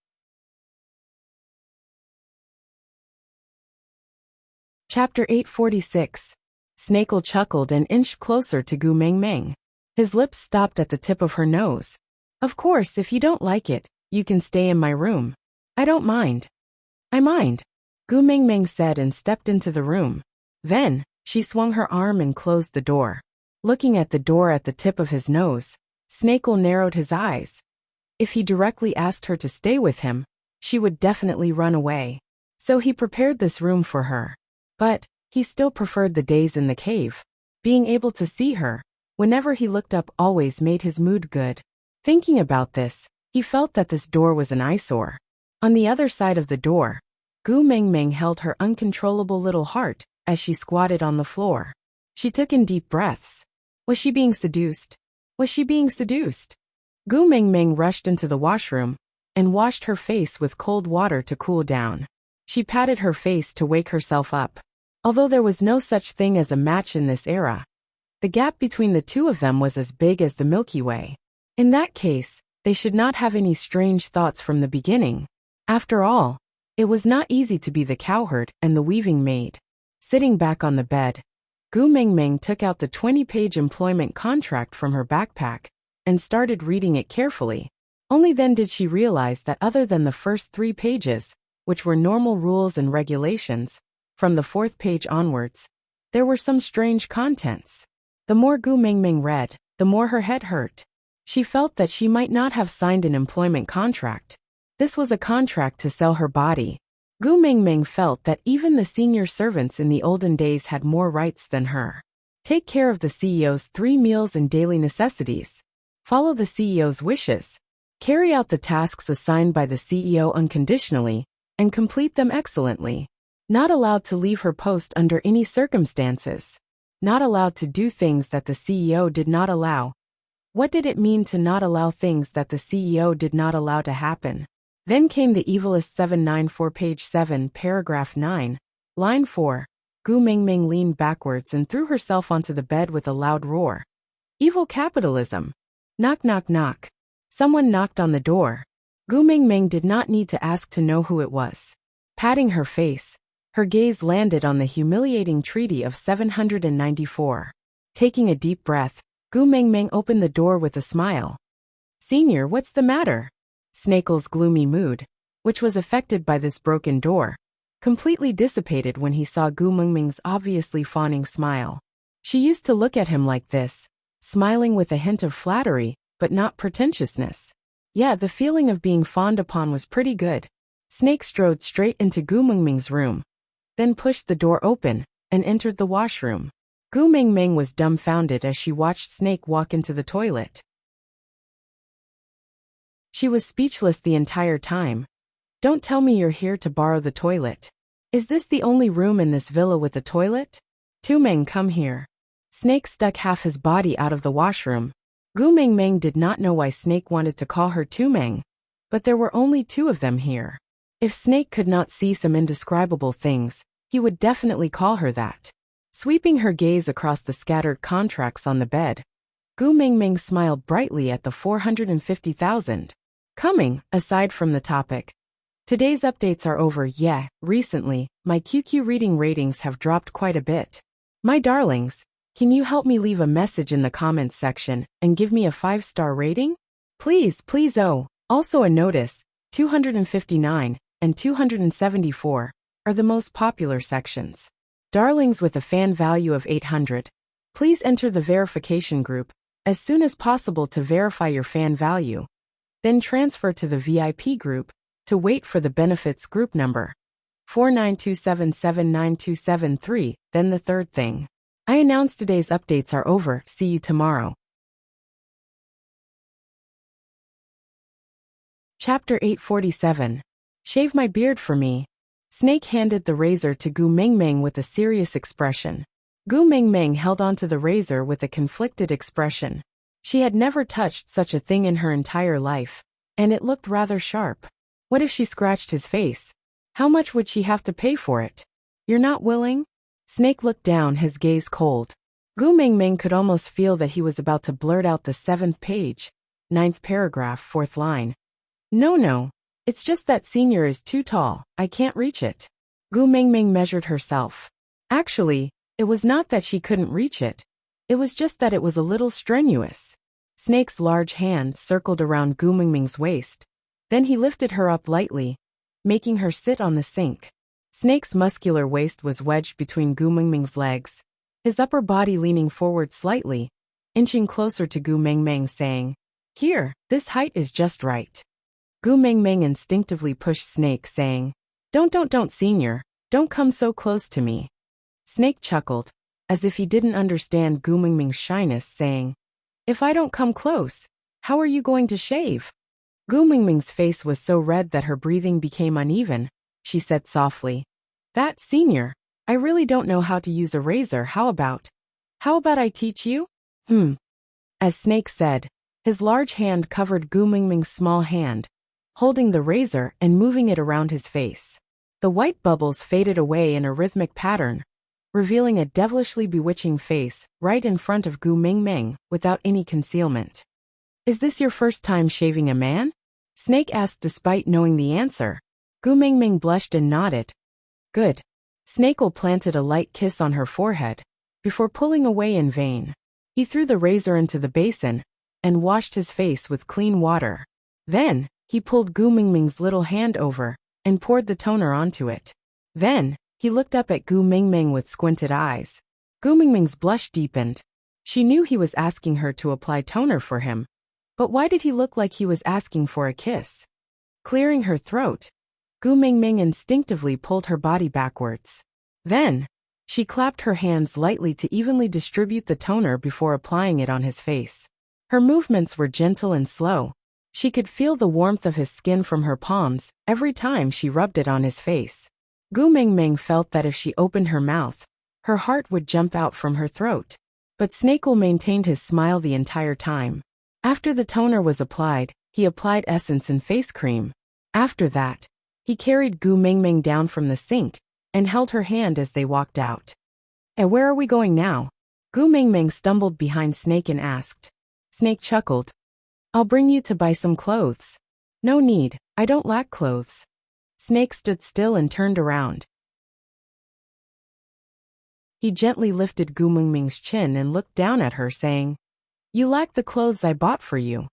Chapter 846. Snakel chuckled and inched closer to Gu Mingming. His lips stopped at the tip of her nose. "Of course, if you don't like it, you can stay in my room. I don't mind." "I mind," Gu Mingming said and stepped into the room. Then, she swung her arm and closed the door. Looking at the door at the tip of his nose, Snakel narrowed his eyes. If he directly asked her to stay with him, she would definitely run away. So he prepared this room for her. But he still preferred the days in the cave. Being able to see her, whenever he looked up, always made his mood good. Thinking about this, he felt that this door was an eyesore. On the other side of the door, Gu Mingming held her uncontrollable little heart as she squatted on the floor. She took in deep breaths. Was she being seduced? Was she being seduced? Gu Mingming rushed into the washroom and washed her face with cold water to cool down. She patted her face to wake herself up. Although there was no such thing as a match in this era, the gap between the two of them was as big as the Milky Way. In that case, they should not have any strange thoughts from the beginning. After all, it was not easy to be the cowherd and the weaving maid. Sitting back on the bed, Gu Mingming took out the 20-page employment contract from her backpack and started reading it carefully. Only then did she realize that other than the first 3 pages, which were normal rules and regulations, from the 4th page onwards, there were some strange contents. The more Gu Mingming read, the more her head hurt. She felt that she might not have signed an employment contract. This was a contract to sell her body. Gu Mingming felt that even the senior servants in the olden days had more rights than her. Take care of the CEO's 3 meals and daily necessities. Follow the CEO's wishes. Carry out the tasks assigned by the CEO unconditionally, and complete them excellently. Not allowed to leave her post under any circumstances. Not allowed to do things that the CEO did not allow. What did it mean to not allow things that the CEO did not allow to happen? Then came the evilest 794 page 7 paragraph 9, line 4. Gu Mingming leaned backwards and threw herself onto the bed with a loud roar. Evil capitalism. Knock knock knock. Someone knocked on the door. Gu Mingming did not need to ask to know who it was. Patting her face, her gaze landed on the humiliating treaty of 794. Taking a deep breath, Gu Mingming opened the door with a smile. Senior, what's the matter? Snakel's gloomy mood, which was affected by this broken door, completely dissipated when he saw Gu Mingming's obviously fawning smile. She used to look at him like this, smiling with a hint of flattery, but not pretentiousness. Yeah, the feeling of being fawned upon was pretty good. Snake strode straight into Gu Mingming's room, then pushed the door open, and entered the washroom. Gu Mingming was dumbfounded as she watched Snake walk into the toilet. She was speechless the entire time. Don't tell me you're here to borrow the toilet. Is this the only room in this villa with a toilet? Tumeng, come here. Snake stuck half his body out of the washroom. Gu Mingming did not know why Snake wanted to call her Tumeng, but there were only two of them here. If Snake could not see some indescribable things, he would definitely call her that. Sweeping her gaze across the scattered contracts on the bed, Gu Mingming smiled brightly at the 450,000. Coming, aside from the topic. Today's updates are over. Yeah, recently, my QQ reading ratings have dropped quite a bit. My darlings, can you help me leave a message in the comments section and give me a 5-star rating? Please, please. Oh, also a notice, 259 and 274 are the most popular sections. Darlings with a fan value of 800, please enter the verification group as soon as possible to verify your fan value. Then transfer to the VIP group to wait for the benefits group number 4927792773. Then the third thing. I announced today's updates are over. See you tomorrow. Chapter 847. Shave my beard for me. Snake handed the razor to Gu Mingming with a serious expression. Gu Mingming held onto the razor with a conflicted expression. She had never touched such a thing in her entire life, and it looked rather sharp. What if she scratched his face? How much would she have to pay for it? You're not willing? Snake looked down, his gaze cold. Gu Mingming could almost feel that he was about to blurt out the 7th page, 9th paragraph, 4th line. No, it's just that senior is too tall, I can't reach it. Gu Mingming measured herself. Actually, it was not that she couldn't reach it. It was just that it was a little strenuous. Snake's large hand circled around Gu Mingming's waist. Then he lifted her up lightly, making her sit on the sink. Snake's muscular waist was wedged between Gu Mingming's legs, his upper body leaning forward slightly, inching closer to Gu Mingming, saying, Here, this height is just right. Gu Mingming instinctively pushed Snake, saying, Don't, senior, don't come so close to me. Snake chuckled, as if he didn't understand Gu Mingming's shyness, saying, If I don't come close, how are you going to shave? Gu Mingming's face was so red that her breathing became uneven. She said softly, That, senior, I really don't know how to use a razor. How about I teach you? As Snake said, his large hand covered Gu Mingming's small hand, holding the razor and moving it around his face. The white bubbles faded away in a rhythmic pattern, revealing a devilishly bewitching face right in front of Gu Mingming without any concealment. Is this your first time shaving a man? Snake asked despite knowing the answer. Gu Mingming blushed and nodded. Good. Snake planted a light kiss on her forehead, before pulling away in vain. He threw the razor into the basin, and washed his face with clean water. Then, he pulled Gu Mingming's little hand over, and poured the toner onto it. Then, he looked up at Gu Mingming with squinted eyes. Gu Mingming's blush deepened. She knew he was asking her to apply toner for him. But why did he look like he was asking for a kiss? Clearing her throat, Gu Mingming instinctively pulled her body backwards. Then, she clapped her hands lightly to evenly distribute the toner before applying it on his face. Her movements were gentle and slow. She could feel the warmth of his skin from her palms every time she rubbed it on his face. Gu Mingming felt that if she opened her mouth, her heart would jump out from her throat. But Snake maintained his smile the entire time. After the toner was applied, he applied essence and face cream. After that, he carried Gu Mingming down from the sink and held her hand as they walked out. And where are we going now? Gu Mingming stumbled behind Snake and asked. Snake chuckled. I'll bring you to buy some clothes. No need, I don't lack clothes. Snake stood still and turned around. He gently lifted Gu Mingming's chin and looked down at her, saying, You lack the clothes I bought for you.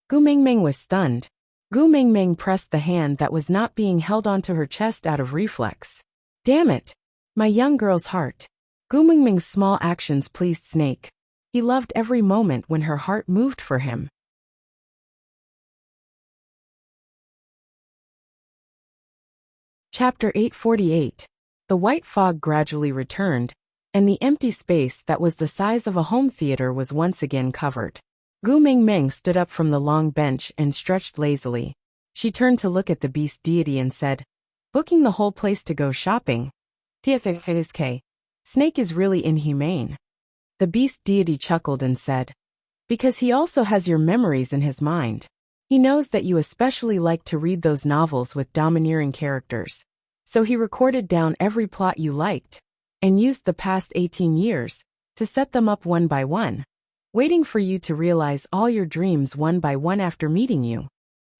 Gu Mingming was stunned. Gu Mingming pressed the hand that was not being held onto her chest out of reflex. Damn it! My young girl's heart. Gu Mingming's small actions pleased Snake. He loved every moment when her heart moved for him. Chapter 848. The white fog gradually returned, and the empty space that was the size of a home theater was once again covered. Gu Mingming stood up from the long bench and stretched lazily. She turned to look at the beast deity and said, Booking the whole place to go shopping. TFK. Snake is really inhumane. The beast deity chuckled and said, Because he also has your memories in his mind. He knows that you especially like to read those novels with domineering characters. So he recorded down every plot you liked, and used the past 18 years to set them up one by one, waiting for you to realize all your dreams one by one after meeting you.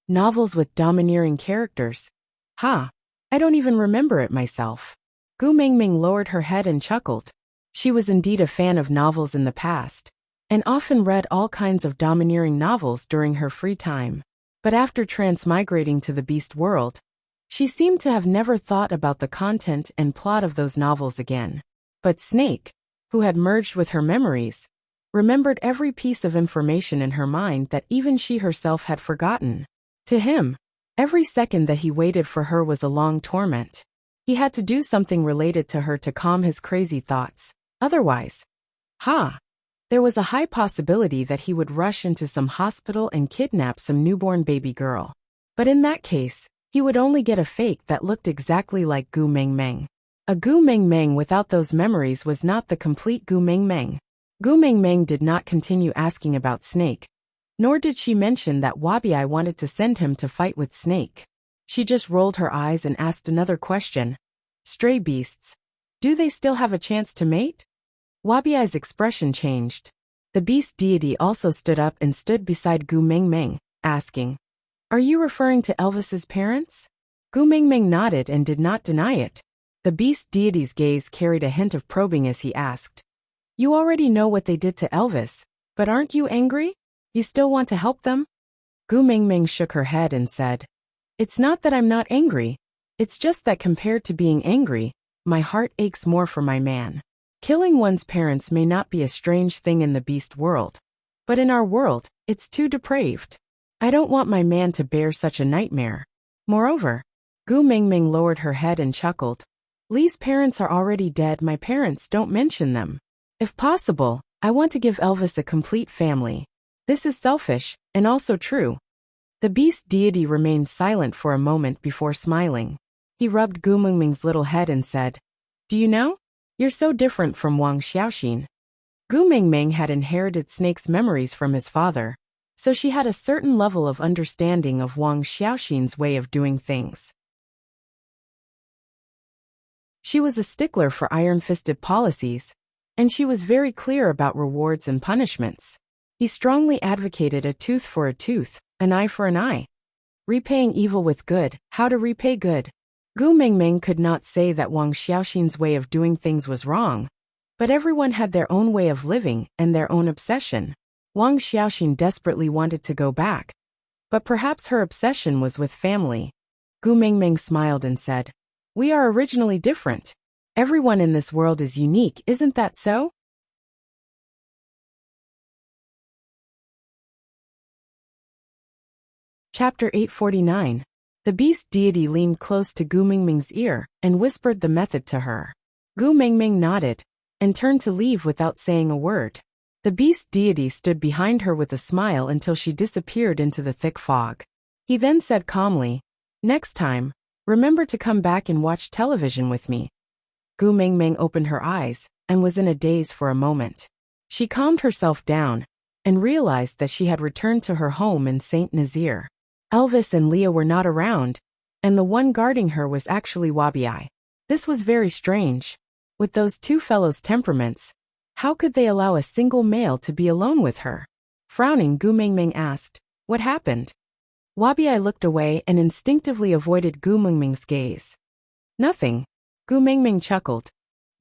Novels with domineering characters? Ha! I don't even remember it myself. Gu Mingming lowered her head and chuckled. She was indeed a fan of novels in the past, and often read all kinds of domineering novels during her free time. But after transmigrating to the beast world, she seemed to have never thought about the content and plot of those novels again. But Snake, who had merged with her memories, remembered every piece of information in her mind that even she herself had forgotten. To him, every second that he waited for her was a long torment. He had to do something related to her to calm his crazy thoughts. Otherwise, there was a high possibility that he would rush into some hospital and kidnap some newborn baby girl. But in that case, he would only get a fake that looked exactly like Gu Mingming. A Gu Mingming without those memories was not the complete Gu Mingming. Gu Mingming did not continue asking about Snake, nor did she mention that Wabi wanted to send him to fight with Snake. She just rolled her eyes and asked another question. Stray beasts. Do they still have a chance to mate? Wabi's expression changed. The beast deity also stood up and stood beside Gu Mingming, asking, Are you referring to Elvis's parents? Gu Mingming nodded and did not deny it. The beast deity's gaze carried a hint of probing as he asked, You already know what they did to Elvis, but aren't you angry? You still want to help them? Gu Mingming shook her head and said, It's not that I'm not angry. It's just that compared to being angry, my heart aches more for my man. Killing one's parents may not be a strange thing in the beast world, but in our world, it's too depraved. I don't want my man to bear such a nightmare. Moreover, Gu Mingming lowered her head and chuckled. Lee's parents are already dead. My parents, don't mention them. If possible, I want to give Elvis a complete family. This is selfish, and also true. The beast deity remained silent for a moment before smiling. He rubbed Gu Mingming's little head and said, Do you know? You're so different from Wang Xiaoxin. Gu Mingming had inherited Snake's memories from his father, so she had a certain level of understanding of Wang Xiaoxin's way of doing things. She was a stickler for iron-fisted policies, and she was very clear about rewards and punishments. He strongly advocated a tooth for a tooth, an eye for an eye. Repaying evil with good, how to repay good. Gu Mingming could not say that Wang Xiaoxin's way of doing things was wrong, but everyone had their own way of living and their own obsession. Wang Xiaoxin desperately wanted to go back, but perhaps her obsession was with family. Gu Mingming smiled and said, We are originally different. Everyone in this world is unique, isn't that so? Chapter 849. The beast deity leaned close to Gu Mingming's ear and whispered the method to her. Gu Mingming nodded and turned to leave without saying a word. The beast deity stood behind her with a smile until she disappeared into the thick fog. He then said calmly, Next time, remember to come back and watch television with me. Gu Mingming opened her eyes and was in a daze for a moment. She calmed herself down and realized that she had returned to her home in Saint Nazaire. Elvis and Leah were not around, and the one guarding her was actually Wabi. This was very strange. With those two fellows' temperaments, how could they allow a single male to be alone with her? Frowning, Gu Mingming asked, "What happened?" Wabi looked away and instinctively avoided Gu Mingming's gaze. "Nothing." Gu Mingming chuckled.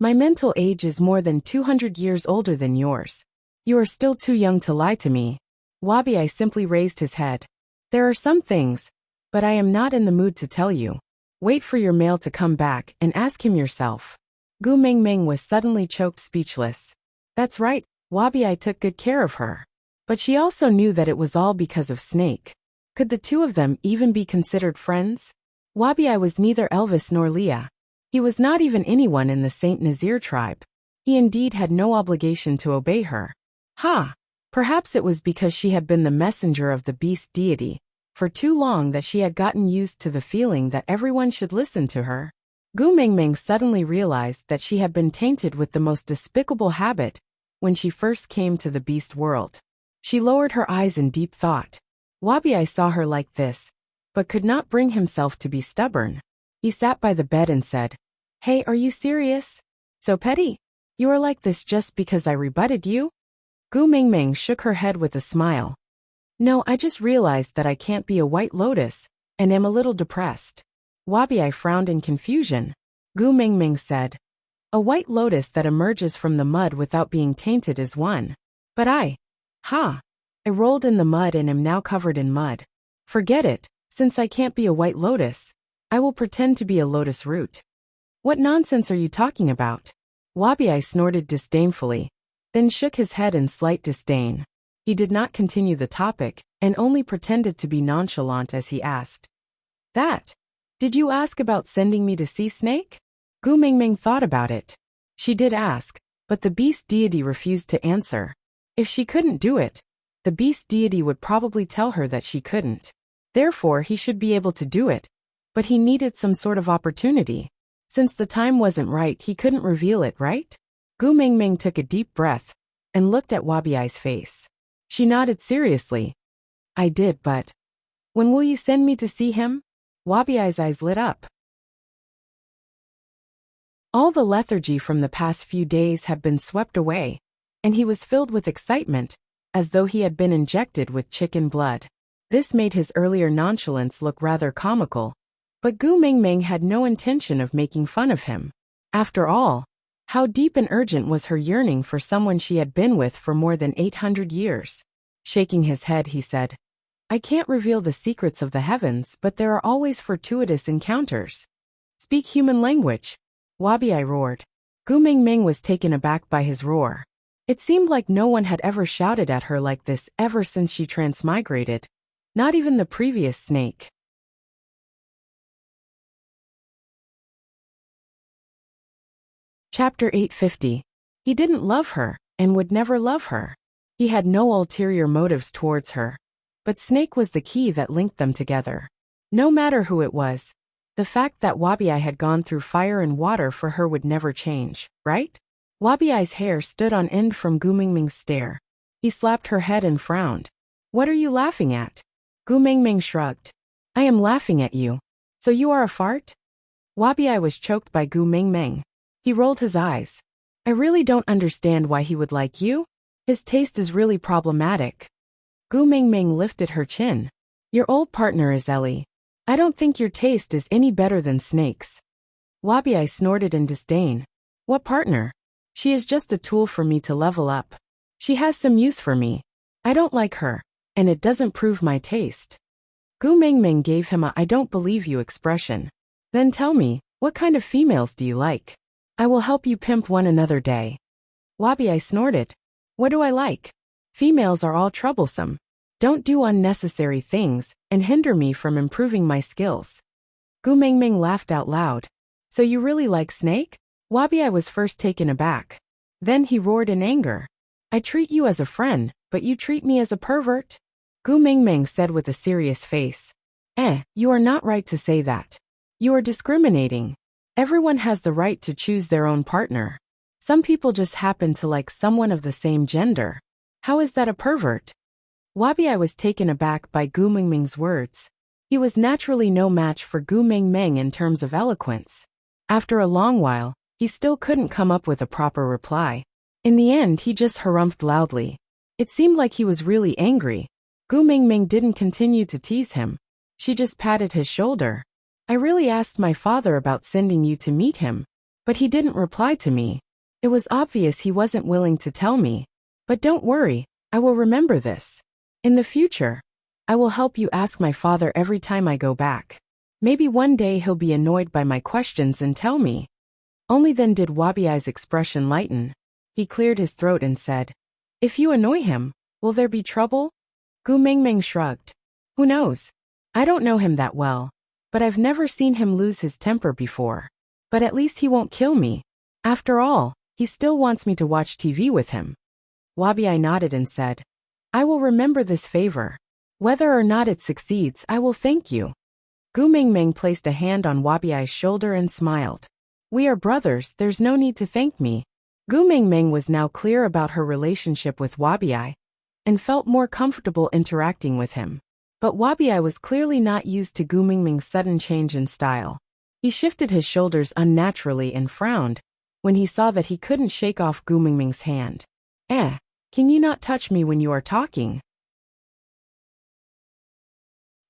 "My mental age is more than 200 years older than yours. You are still too young to lie to me." Wabi simply raised his head. "There are some things, but I am not in the mood to tell you. Wait for your male to come back and ask him yourself." Gu Mingming was suddenly choked speechless. That's right, Wabi took good care of her. But she also knew that it was all because of Snake. Could the two of them even be considered friends? Wabi was neither Elvis nor Leah. He was not even anyone in the Saint Nazir tribe. He indeed had no obligation to obey her. Perhaps it was because she had been the messenger of the beast deity for too long that she had gotten used to the feeling that everyone should listen to her. Gu Mingming suddenly realized that she had been tainted with the most despicable habit when she first came to the beast world. She lowered her eyes in deep thought. Wabi saw her like this, but could not bring himself to be stubborn. He sat by the bed and said, "Hey, are you serious? So petty? You are like this just because I rebutted you?" Gu Mingming shook her head with a smile. "No, I just realized that I can't be a white lotus, and am a little depressed." Wabi frowned in confusion. Gu Mingming said, "A white lotus that emerges from the mud without being tainted is one. But I rolled in the mud and am now covered in mud. Forget it, since I can't be a white lotus, I will pretend to be a lotus root." "What nonsense are you talking about?" Wabi snorted disdainfully, then shook his head in slight disdain. He did not continue the topic, and only pretended to be nonchalant as he asked, Did you ask about sending me to see Snake?" Gu Mingming thought about it. She did ask, but the beast deity refused to answer. If she couldn't do it, the beast deity would probably tell her that she couldn't. Therefore, he should be able to do it, but he needed some sort of opportunity. Since the time wasn't right, he couldn't reveal it, right? Gu Mingming took a deep breath and looked at Wabi's face. She nodded seriously. "I did, but when will you send me to see him?" Wabi's eyes lit up. All the lethargy from the past few days had been swept away, and he was filled with excitement, as though he had been injected with chicken blood. This made his earlier nonchalance look rather comical, but Gu Mingming had no intention of making fun of him. After all, how deep and urgent was her yearning for someone she had been with for more than 800 years? Shaking his head, he said, "I can't reveal the secrets of the heavens, but there are always fortuitous encounters." "Speak human language," Wabi roared. Gu Mingming was taken aback by his roar. It seemed like no one had ever shouted at her like this ever since she transmigrated, not even the previous Snake. Chapter 850. He didn't love her, and would never love her. He had no ulterior motives towards her. But Snake was the key that linked them together. No matter who it was, the fact that Wabi had gone through fire and water for her would never change, right? Wabi's hair stood on end from Gu Mingming's stare. He slapped her head and frowned. "What are you laughing at?" Gu Mingming shrugged. "I am laughing at you. So you are a fart?" Wabi was choked by Gu Mingming. He rolled his eyes. "I really don't understand why he would like you. His taste is really problematic." Gu Mingming lifted her chin. "Your old partner is Ellie. I don't think your taste is any better than Snake's." Wabi snorted in disdain. "What partner? She is just a tool for me to level up. She has some use for me. I don't like her, and it doesn't prove my taste." Gu Mingming gave him a "I don't believe you" expression. "Then tell me, what kind of females do you like? I will help you pimp one another day." Wabi snorted. "What do I like? Females are all troublesome. Don't do unnecessary things and hinder me from improving my skills." Gu Mingming laughed out loud. "So you really like Snake?" Wabi was first taken aback. Then he roared in anger. "I treat you as a friend, but you treat me as a pervert?" Gu Mingming said with a serious face. You are not right to say that. You are discriminating. Everyone has the right to choose their own partner. Some people just happen to like someone of the same gender. How is that a pervert?" Wabi was taken aback by Gu Mingming's words. He was naturally no match for Gu Mingming in terms of eloquence. After a long while, he still couldn't come up with a proper reply. In the end, he just harumphed loudly. It seemed like he was really angry. Gu Mingming didn't continue to tease him. She just patted his shoulder. I really asked my father about sending you to meet him, but he didn't reply to me. It was obvious he wasn't willing to tell me. But don't worry, I will remember this. In the future, I will help you ask my father every time I go back. Maybe one day he'll be annoyed by my questions and tell me. Only then did Wabiai's expression lighten. He cleared his throat and said, If you annoy him, will there be trouble? Gu Mingming shrugged. Who knows? I don't know him that well, but I've never seen him lose his temper before. But at least he won't kill me. After all, he still wants me to watch TV with him. Wabiai nodded and said, I will remember this favor. Whether or not it succeeds, I will thank you. Gu Mingming placed a hand on Wabiai's shoulder and smiled. We are brothers, there's no need to thank me. Gu Mingming was now clear about her relationship with Wabiai and felt more comfortable interacting with him. But Wabiai was clearly not used to Gu Mingming's sudden change in style. He shifted his shoulders unnaturally and frowned when he saw that he couldn't shake off Gu Mingming's hand. Can you not touch me when you are talking?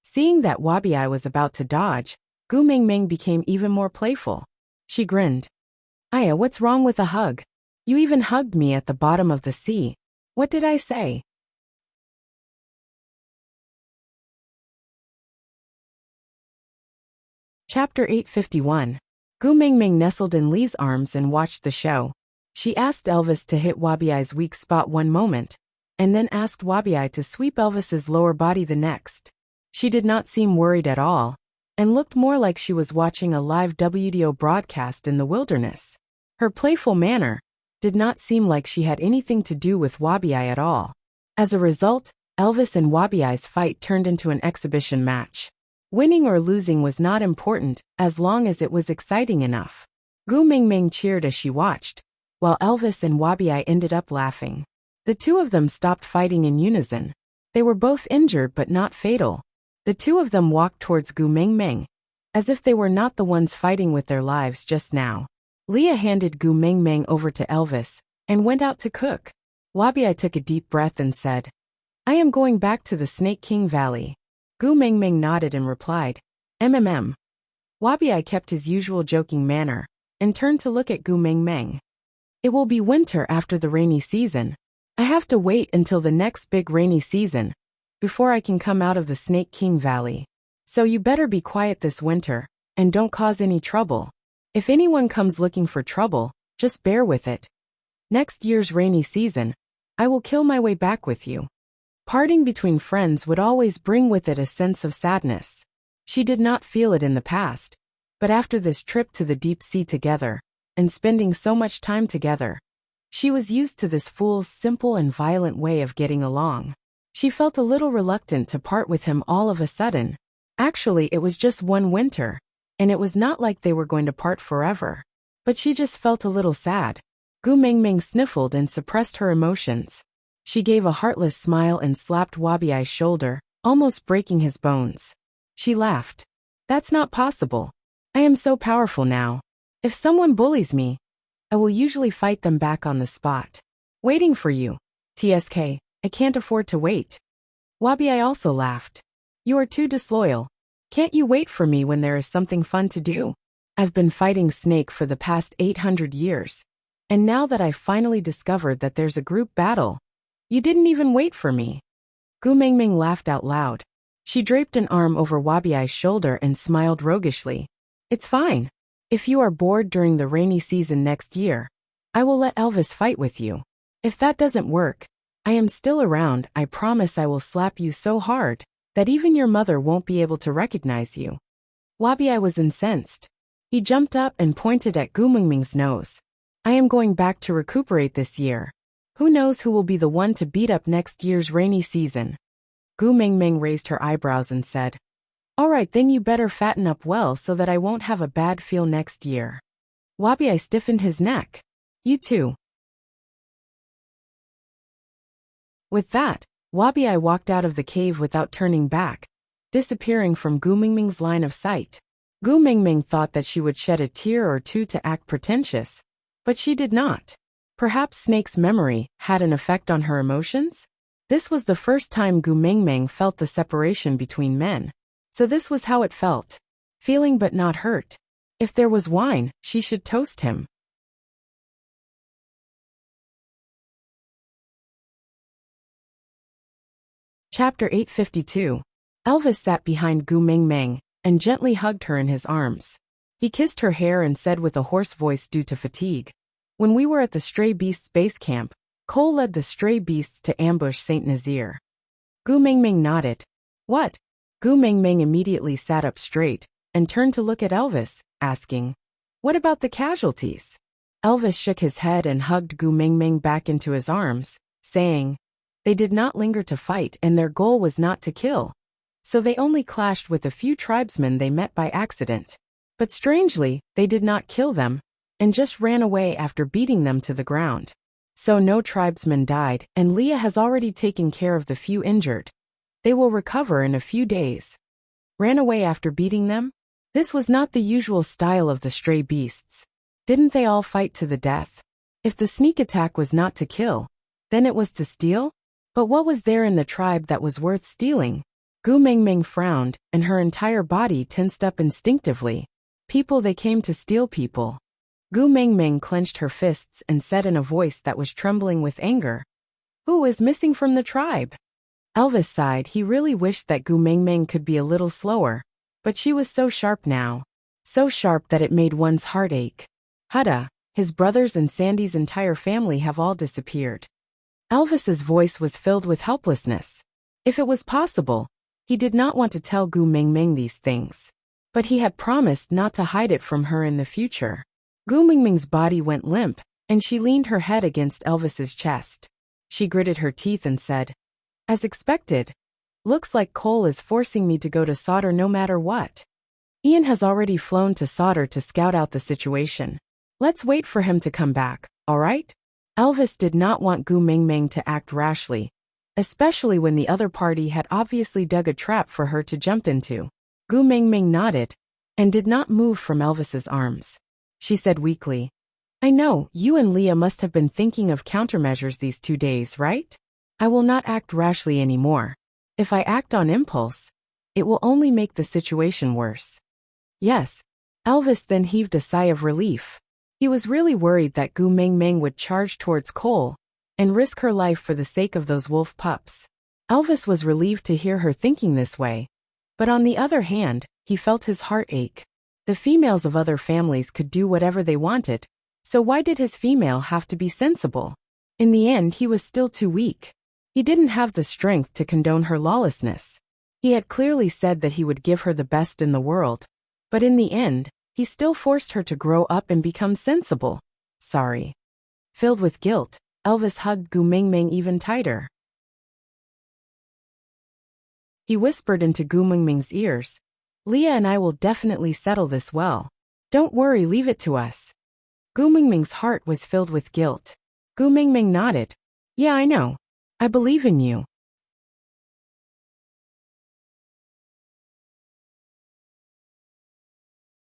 Seeing that Wabiai was about to dodge, Gu Mingming became even more playful. She grinned. Aya, what's wrong with a hug? You even hugged me at the bottom of the sea. What did I say? Chapter 851. Gu Mingming nestled in Li's arms and watched the show. She asked Elvis to hit Wabiai's weak spot one moment, and then asked Wabiai to sweep Elvis's lower body the next. She did not seem worried at all, and looked more like she was watching a live WDO broadcast in the wilderness. Her playful manner did not seem like she had anything to do with Wabiai at all. As a result, Elvis and Wabiai's fight turned into an exhibition match. Winning or losing was not important, as long as it was exciting enough. Gu Mingming cheered as she watched, while Elvis and Wabiai ended up laughing. The two of them stopped fighting in unison. They were both injured but not fatal. The two of them walked towards Gu Mingming, as if they were not the ones fighting with their lives just now. Leah handed Gu Mingming over to Elvis and went out to cook. Wabiai took a deep breath and said, I am going back to the Snake King Valley. Gu Mingming nodded and replied, MMM. Wabiai kept his usual joking manner and turned to look at Gu Mingming. It will be winter after the rainy season. I have to wait until the next big rainy season before I can come out of the Snake King Valley. So you better be quiet this winter and don't cause any trouble. If anyone comes looking for trouble, just bear with it. Next year's rainy season, I will kill my way back with you. Parting between friends would always bring with it a sense of sadness. She did not feel it in the past, but after this trip to the deep sea together, and spending so much time together, she was used to this fool's simple and violent way of getting along. She felt a little reluctant to part with him all of a sudden. Actually, it was just one winter, and it was not like they were going to part forever. But she just felt a little sad. Gu Mingming sniffled and suppressed her emotions. She gave a heartless smile and slapped Wabiai's shoulder, almost breaking his bones. She laughed. That's not possible. I am so powerful now. If someone bullies me, I will usually fight them back on the spot. Waiting for you. TSK, I can't afford to wait. Wabiai also laughed. You are too disloyal. Can't you wait for me when there is something fun to do? I've been fighting Snake for the past 800 years. And now that I've finally discovered that there's a group battle, you didn't even wait for me. Gu Mingming laughed out loud. She draped an arm over Wabiai's shoulder and smiled roguishly. It's fine. If you are bored during the rainy season next year, I will let Elvis fight with you. If that doesn't work, I am still around. I promise I will slap you so hard that even your mother won't be able to recognize you. Wabiai was incensed. He jumped up and pointed at Gu Mingming's nose. I am going back to recuperate this year. Who knows who will be the one to beat up next year's rainy season? Gu Mingming raised her eyebrows and said, All right, then you better fatten up well so that I won't have a bad feel next year. Wabiai stiffened his neck. You too. With that, Wabiai walked out of the cave without turning back. disappearing from Gu Mingming's line of sight. Gu Mingming thought that she would shed a tear or two to act pretentious, but she did not. Perhaps Snake's memory had an effect on her emotions? This was the first time Gu Mingming felt the separation between men. So this was how it felt. Feeling but not hurt. If there was wine, she should toast him. Chapter 852. Elvis sat behind Gu Mingming and gently hugged her in his arms. He kissed her hair and said with a hoarse voice due to fatigue, "When we were at the Stray Beasts base camp, Cole led the Stray Beasts to ambush Saint Nazaire." Gu Mingming nodded. "What?" Gu Mingming immediately sat up straight and turned to look at Elvis, asking, "What about the casualties?" Elvis shook his head and hugged Gu Mingming back into his arms, saying, "They did not linger to fight and their goal was not to kill. So they only clashed with a few tribesmen they met by accident. But strangely, they did not kill them, and just ran away after beating them to the ground. So no tribesmen died, and Leah has already taken care of the few injured. They will recover in a few days." Ran away after beating them? This was not the usual style of the Stray Beasts. Didn't they all fight to the death? If the sneak attack was not to kill, then it was to steal? But what was there in the tribe that was worth stealing? Gu Mingming frowned, and her entire body tensed up instinctively. People, they came to steal people. Gu Mingming clenched her fists and said in a voice that was trembling with anger, "Who is missing from the tribe?" Elvis sighed. He really wished that Gu Mingming could be a little slower, but she was so sharp now. So sharp that it made one's heart ache. Hudda, his brothers and Sandy's entire family have all disappeared. Elvis's voice was filled with helplessness. If it was possible, he did not want to tell Gu Mingming these things. But he had promised not to hide it from her in the future. Gu Mingming's body went limp, and she leaned her head against Elvis's chest. She gritted her teeth and said, "As expected. Looks like Cole is forcing me to go to Sauter no matter what. Ian has already flown to Sauter to scout out the situation. Let's wait for him to come back, all right?" Elvis did not want Gu Mingming to act rashly, especially when the other party had obviously dug a trap for her to jump into. Gu Mingming nodded and did not move from Elvis's arms. She said weakly, "I know, you and Leah must have been thinking of countermeasures these 2 days, right? I will not act rashly anymore. If I act on impulse, it will only make the situation worse." "Yes." Elvis then heaved a sigh of relief. He was really worried that Gu Mingming would charge towards Cole and risk her life for the sake of those wolf pups. Elvis was relieved to hear her thinking this way. But on the other hand, he felt his heart ache. The females of other families could do whatever they wanted, so why did his female have to be sensible? In the end, he was still too weak. He didn't have the strength to condone her lawlessness. He had clearly said that he would give her the best in the world, but in the end, he still forced her to grow up and become sensible. Sorry. Filled with guilt, Elvis hugged Gu Mingming even tighter. He whispered into Gu Mingming's ears, "Leah and I will definitely settle this well. Don't worry, leave it to us." Gu Mingming's heart was filled with guilt. Gu Mingming nodded. "Yeah, I know. I believe in you."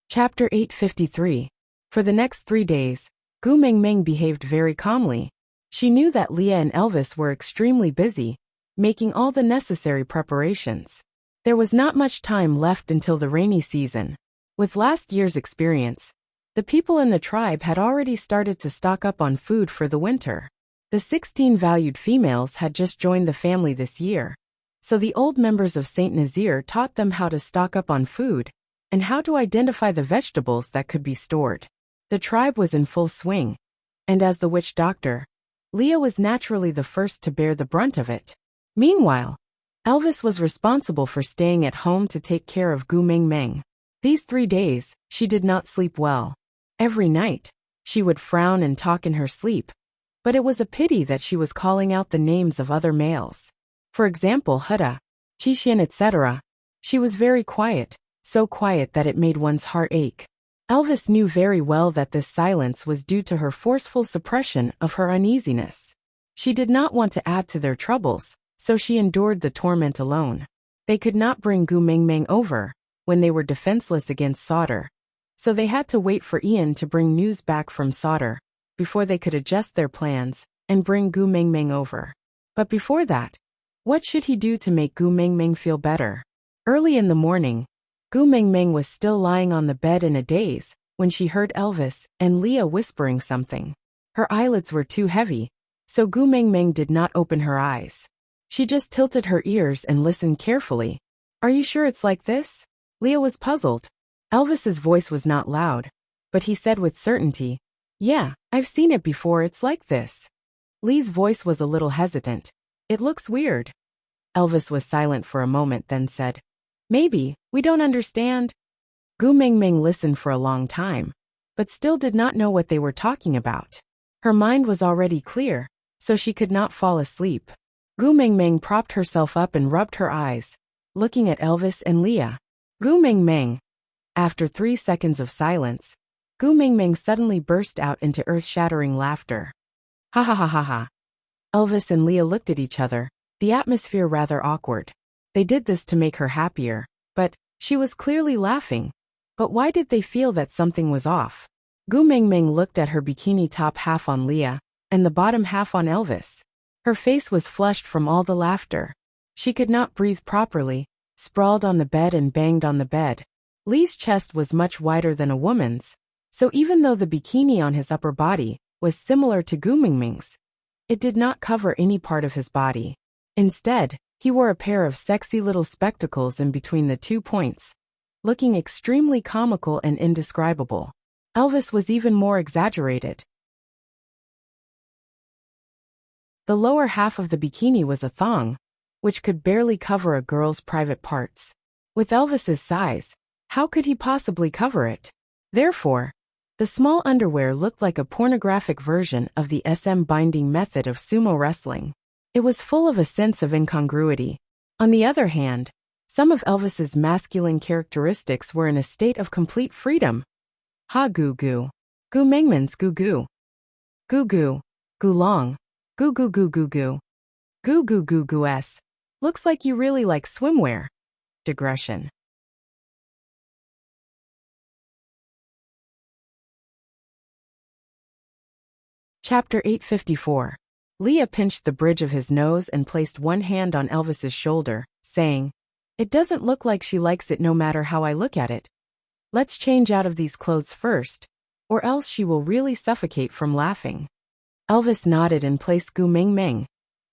Chapter 853. For the next 3 days, Gu Mingming behaved very calmly. She knew that Leah and Elvis were extremely busy, making all the necessary preparations. There was not much time left until the rainy season. With last year's experience, the people in the tribe had already started to stock up on food for the winter. The 16 valued females had just joined the family this year, so the old members of Saint Nazaire taught them how to stock up on food and how to identify the vegetables that could be stored. The tribe was in full swing, and as the witch doctor, Leah was naturally the first to bear the brunt of it. Meanwhile, Elvis was responsible for staying at home to take care of Gu Mingming. These 3 days, she did not sleep well. Every night, she would frown and talk in her sleep, but it was a pity that she was calling out the names of other males. For example, Hudda, Chishin, etc. She was very quiet, so quiet that it made one's heart ache. Elvis knew very well that this silence was due to her forceful suppression of her uneasiness. She did not want to add to their troubles, so she endured the torment alone. They could not bring Gu Mengmeng over when they were defenseless against Sauter, so they had to wait for Ian to bring news back from Sauter before they could adjust their plans and bring Gu Mengmeng over. But before that, what should he do to make Gu Mengmeng feel better? Early in the morning, Gu Mengmeng was still lying on the bed in a daze when she heard Elvis and Leah whispering something. Her eyelids were too heavy, so Gu Mengmeng did not open her eyes. She just tilted her ears and listened carefully. Are you sure it's like this? Leah was puzzled. Elvis's voice was not loud, but he said with certainty, yeah, I've seen it before, it's like this. Lee's voice was a little hesitant. It looks weird. Elvis was silent for a moment, then said, maybe, we don't understand. Gu Mengmeng listened for a long time, but still did not know what they were talking about. Her mind was already clear, so she could not fall asleep. Gu Mengmeng propped herself up and rubbed her eyes, looking at Elvis and Leah. Gu Mengmeng. After 3 seconds of silence, Gu Mengmeng suddenly burst out into earth-shattering laughter. Ha ha ha ha ha. Elvis and Leah looked at each other, the atmosphere rather awkward. They did this to make her happier, but she was clearly laughing. But why did they feel that something was off? Gu Mengmeng looked at her bikini top half on Leah and the bottom half on Elvis. Her face was flushed from all the laughter. She could not breathe properly, sprawled on the bed and banged on the bed. Lee's chest was much wider than a woman's, so even though the bikini on his upper body was similar to Gu Mengmeng's, it did not cover any part of his body. Instead, he wore a pair of sexy little spectacles in between the 2 points, looking extremely comical and indescribable. Elvis was even more exaggerated. The lower half of the bikini was a thong, which could barely cover a girl's private parts. With Elvis's size, how could he possibly cover it? Therefore, the small underwear looked like a pornographic version of the SM binding method of sumo wrestling. It was full of a sense of incongruity. On the other hand, some of Elvis's masculine characteristics were in a state of complete freedom. Ha gu gu. Gu Mengmen's gu gu. Gu gu. Gu long. Gu gu gu gu gu. Gu gu gu gu s. Looks like you really like swimwear. Digression. Chapter 854. Leah pinched the bridge of his nose and placed one hand on Elvis's shoulder, saying, it doesn't look like she likes it no matter how I look at it. Let's change out of these clothes first, or else she will really suffocate from laughing. Elvis nodded and placed Gu Mengmeng,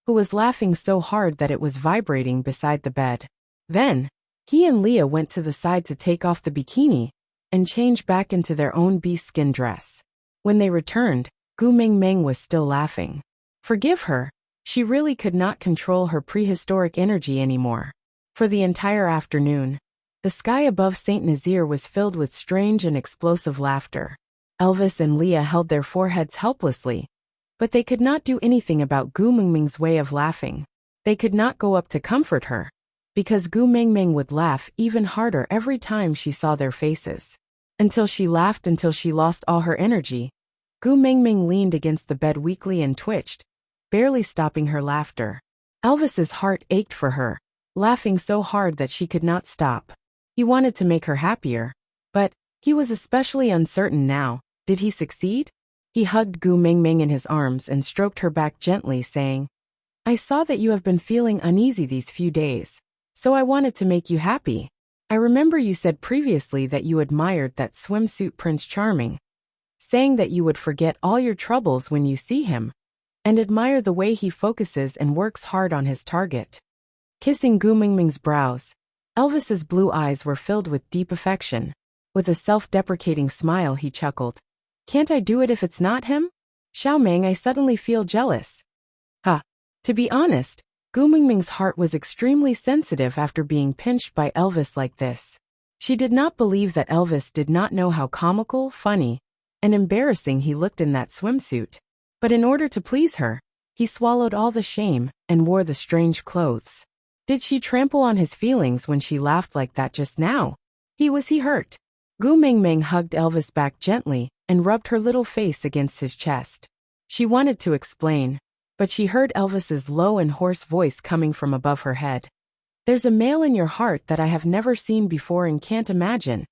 who was laughing so hard that it was vibrating beside the bed. Then, he and Leah went to the side to take off the bikini and change back into their own bee-skin dress. When they returned, Gu Mengmeng was still laughing. Forgive her, she really could not control her prehistoric energy anymore. For the entire afternoon, the sky above St. Nazaire was filled with strange and explosive laughter. Elvis and Leah held their foreheads helplessly, but they could not do anything about Gu Mengmeng's way of laughing. They could not go up to comfort her, because Gu Mengmeng would laugh even harder every time she saw their faces. Until she laughed until she lost all her energy. Gu Mengmeng leaned against the bed weakly and twitched, barely stopping her laughter. Elvis's heart ached for her, laughing so hard that she could not stop. He wanted to make her happier, but he was especially uncertain now. Did he succeed? He hugged Gu Mengmeng in his arms and stroked her back gently, saying, I saw that you have been feeling uneasy these few days, so I wanted to make you happy. I remember you said previously that you admired that swimsuit Prince Charming, saying that you would forget all your troubles when you see him, and admire the way he focuses and works hard on his target. Kissing Gu Mengmeng's brows, Elvis's blue eyes were filled with deep affection. With a self-deprecating smile he chuckled. Can't I do it if it's not him? Xiao Meng, I suddenly feel jealous. Ha! To be honest, Gu Mengmeng's heart was extremely sensitive after being pinched by Elvis like this. She did not believe that Elvis did not know how comical, funny, and embarrassing he looked in that swimsuit. But in order to please her, he swallowed all the shame and wore the strange clothes. Did she trample on his feelings when she laughed like that just now? Was he hurt? Gu Mengmeng hugged Elvis back gently and rubbed her little face against his chest. She wanted to explain, but she heard Elvis's low and hoarse voice coming from above her head. There's a male in your heart that I have never seen before and can't imagine.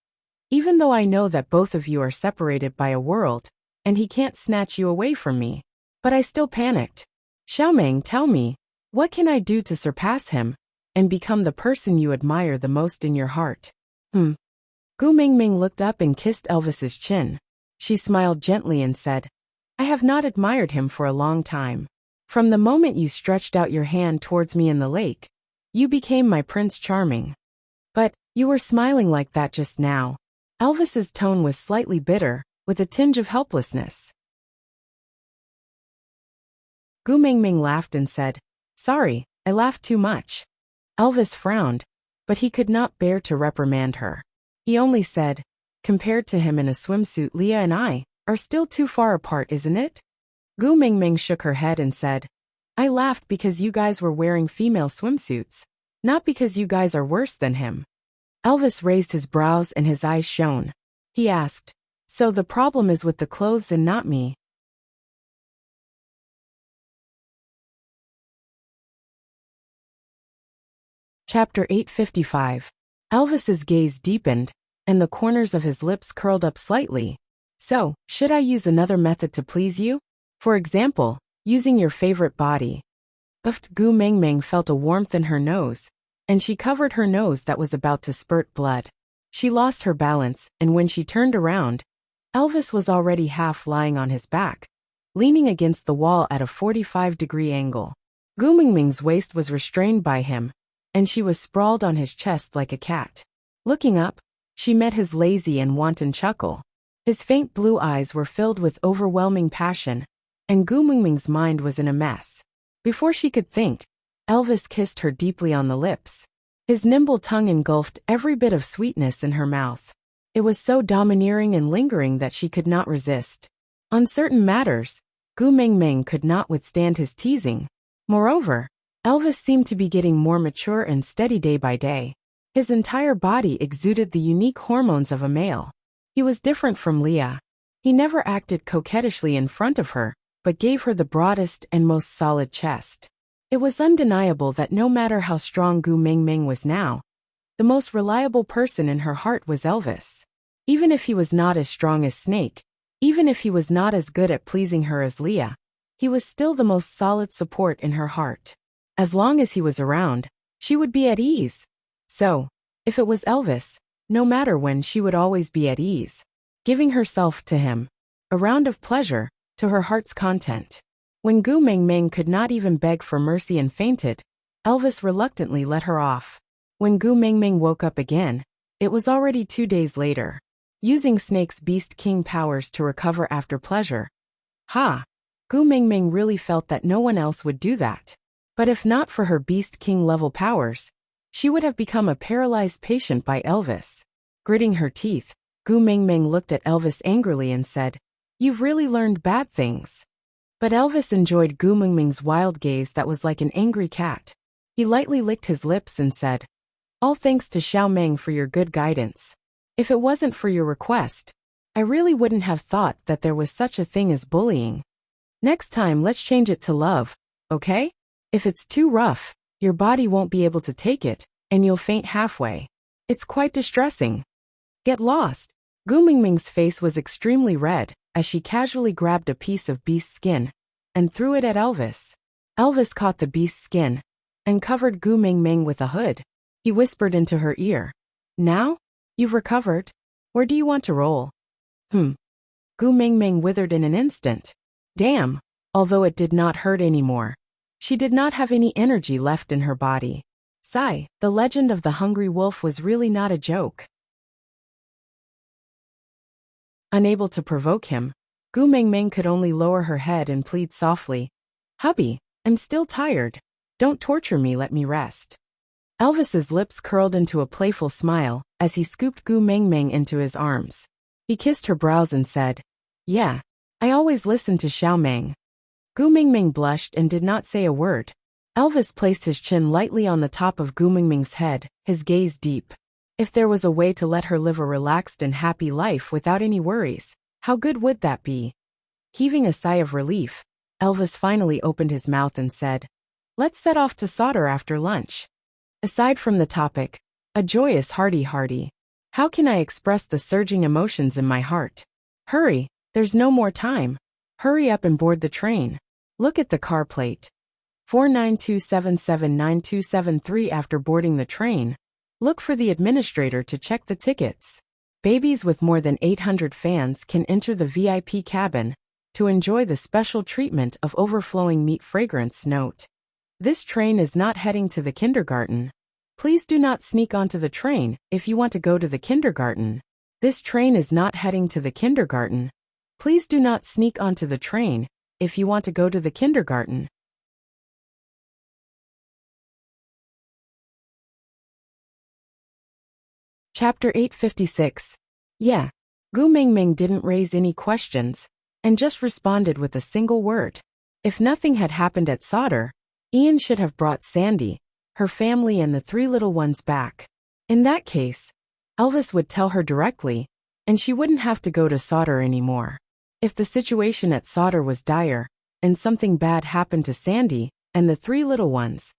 Even though I know that both of you are separated by a world, and he can't snatch you away from me. But I still panicked. Xiaomeng, tell me, what can I do to surpass him, and become the person you admire the most in your heart? Gu Mingming looked up and kissed Elvis's chin. She smiled gently and said, I have not admired him for a long time. From the moment you stretched out your hand towards me in the lake, you became my Prince Charming. But, you were smiling like that just now. Elvis's tone was slightly bitter, with a tinge of helplessness. Gu Mingming laughed and said, Sorry, I laughed too much. Elvis frowned, but he could not bear to reprimand her. He only said, Compared to him in a swimsuit, Leah and I are still too far apart, isn't it? Gu Mingming shook her head and said, I laughed because you guys were wearing female swimsuits, not because you guys are worse than him. Elvis raised his brows and his eyes shone. He asked, So the problem is with the clothes and not me? Chapter 855. Elvis's gaze deepened, and the corners of his lips curled up slightly. So, should I use another method to please you? For example, using your favorite body. Gu Mingming felt a warmth in her nose, and she covered her nose that was about to spurt blood. She lost her balance, and when she turned around, Elvis was already half lying on his back, leaning against the wall at a 45-degree angle. Gu Mingming's waist was restrained by him, and she was sprawled on his chest like a cat. Looking up, she met his lazy and wanton chuckle. His faint blue eyes were filled with overwhelming passion, and Gu Mingming's mind was in a mess. Before she could think, Elvis kissed her deeply on the lips. His nimble tongue engulfed every bit of sweetness in her mouth. It was so domineering and lingering that she could not resist. On certain matters, Gu Mingming could not withstand his teasing. Moreover, Elvis seemed to be getting more mature and steady day by day. His entire body exuded the unique hormones of a male. He was different from Leah. He never acted coquettishly in front of her, but gave her the broadest and most solid chest. It was undeniable that no matter how strong Gu Mingming was now, the most reliable person in her heart was Elvis. Even if he was not as strong as Snake, even if he was not as good at pleasing her as Leah, he was still the most solid support in her heart. As long as he was around, she would be at ease. So, if it was Elvis, no matter when, she would always be at ease, giving herself to him, a round of pleasure, to her heart's content. When Gu Mingming could not even beg for mercy and fainted, Elvis reluctantly let her off. When Gu Mingming woke up again, it was already 2 days later. Using Snake's Beast King powers to recover after pleasure. Gu Mingming really felt that no one else would do that. But if not for her Beast King level powers, she would have become a paralyzed patient by Elvis. Gritting her teeth, Gu Mingming looked at Elvis angrily and said, You've really learned bad things. But Elvis enjoyed Gu Mingming's wild gaze that was like an angry cat. He lightly licked his lips and said, All thanks to Xiaomeng for your good guidance. If it wasn't for your request, I really wouldn't have thought that there was such a thing as bullying. Next time let's change it to love, okay? If it's too rough, your body won't be able to take it, and you'll faint halfway. It's quite distressing. Get lost. Gu Mingming's face was extremely red, as she casually grabbed a piece of beast skin, and threw it at Elvis. Elvis caught the beast skin, and covered Gu Mingming with a hood. He whispered into her ear, Now? You've recovered? Where do you want to roll? Gu Mingming withered in an instant. Damn, although it did not hurt anymore. She did not have any energy left in her body. Sigh, the legend of the hungry wolf was really not a joke. Unable to provoke him, Gu Mingming could only lower her head and plead softly, Hubby, I'm still tired. Don't torture me, let me rest. Elvis's lips curled into a playful smile as he scooped Gu Mingming into his arms. He kissed her brows and said, Yeah, I always listen to Xiaomeng. Gu Mingming blushed and did not say a word. Elvis placed his chin lightly on the top of Gu Mingming's head, his gaze deep. If there was a way to let her live a relaxed and happy life without any worries, how good would that be? Heaving a sigh of relief, Elvis finally opened his mouth and said, Let's set off to solder after lunch. Aside from the topic, a joyous hearty. How can I express the surging emotions in my heart? Hurry, there's no more time. Hurry up and board the train. Look at the car plate. 492779273. After boarding the train, look for the administrator to check the tickets. Babies with more than 800 fans can enter the VIP cabin to enjoy the special treatment of overflowing meat fragrance. Note: this train is not heading to the kindergarten. Please do not sneak onto the train if you want to go to the kindergarten. This train is not heading to the kindergarten. Please do not sneak onto the train if you want to go to the kindergarten. Chapter 856. Yeah. Gu Mingming didn't raise any questions and just responded with a single word. If nothing had happened at Sauter, Ian should have brought Sandy, her family and the 3 little ones back. In that case, Elvis would tell her directly, and she wouldn't have to go to Sauter anymore. If the situation at Sauter was dire, and something bad happened to Sandy and the 3 little ones,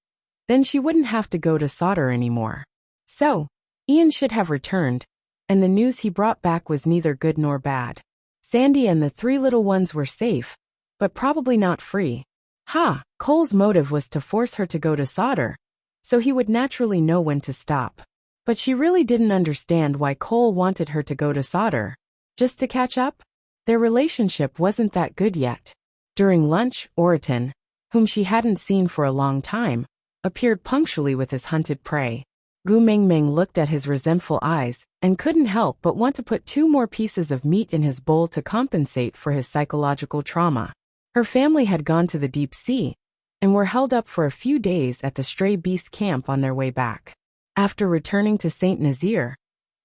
then she wouldn't have to go to Sauter anymore. So, Ian should have returned, and the news he brought back was neither good nor bad. Sandy and the 3 little ones were safe, but probably not free. Cole's motive was to force her to go to Sauter, so he would naturally know when to stop. But she really didn't understand why Cole wanted her to go to Sauter. Just to catch up? Their relationship wasn't that good yet. During lunch, Oriton, whom she hadn't seen for a long time, appeared punctually with his hunted prey. Gu Mingming looked at his resentful eyes and couldn't help but want to put 2 more pieces of meat in his bowl to compensate for his psychological trauma. Her family had gone to the deep sea and were held up for a few days at the stray beast camp on their way back. After returning to St. Nazaire,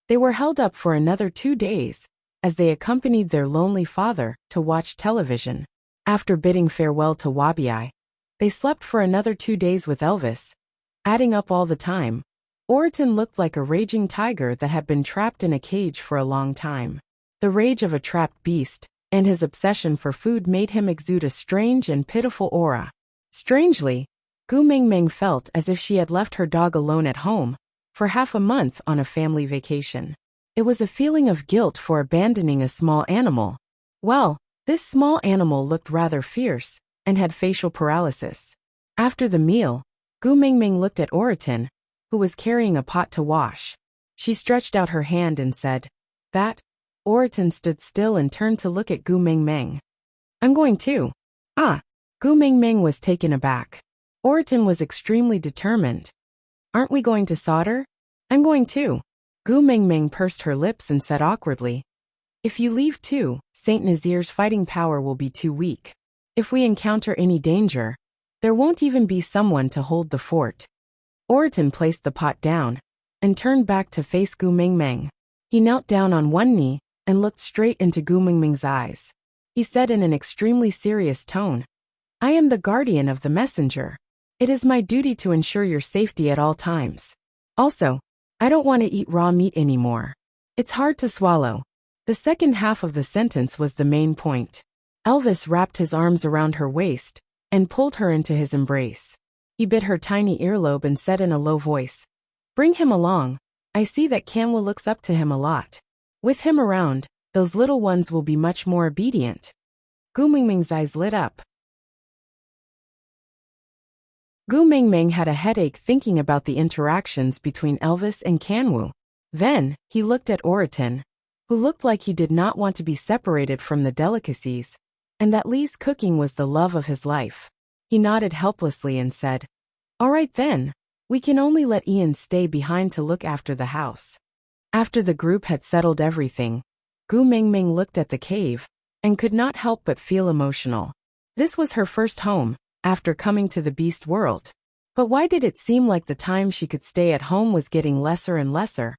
they were held up for another 2 days as they accompanied their lonely father to watch television. After bidding farewell to Wabi, they slept for another 2 days with Elvis. Adding up all the time, Oriton looked like a raging tiger that had been trapped in a cage for a long time. The rage of a trapped beast and his obsession for food made him exude a strange and pitiful aura. Strangely, Gu Mingming felt as if she had left her dog alone at home for half a month on a family vacation. It was a feeling of guilt for abandoning a small animal. Well, this small animal looked rather fierce and had facial paralysis. After the meal, Gu Mingming looked at Oriton, who was carrying a pot to wash. She stretched out her hand and said, "That?" Oriton stood still and turned to look at Gu Mingming. "I'm going too." Gu Mingming was taken aback. Oriton was extremely determined. "Aren't we going to Sauter?" "I'm going too." Gu Mingming pursed her lips and said awkwardly, "If you leave too, St. Nazaire's fighting power will be too weak. If we encounter any danger, there won't even be someone to hold the fort." Oriton placed the pot down and turned back to face Gu Mingming. He knelt down on one knee and looked straight into Gu Mingming's eyes. He said in an extremely serious tone, "I am the guardian of the messenger. It is my duty to ensure your safety at all times. Also, I don't want to eat raw meat anymore. It's hard to swallow." The second half of the sentence was the main point. Elvis wrapped his arms around her waist and pulled her into his embrace. He bit her tiny earlobe and said in a low voice, "Bring him along. I see that Kanwa looks up to him a lot. With him around, those little ones will be much more obedient." Gu Mingming's eyes lit up. Gu Mingming had a headache thinking about the interactions between Elvis and Kanwu. Then, he looked at Oriton, who looked like he did not want to be separated from the delicacies, and that Lee's cooking was the love of his life. He nodded helplessly and said, "All right then, we can only let Ian stay behind to look after the house." After the group had settled everything, Gu Mingming looked at the cave and could not help but feel emotional. This was her first home after coming to the beast world. But why did it seem like the time she could stay at home was getting lesser and lesser?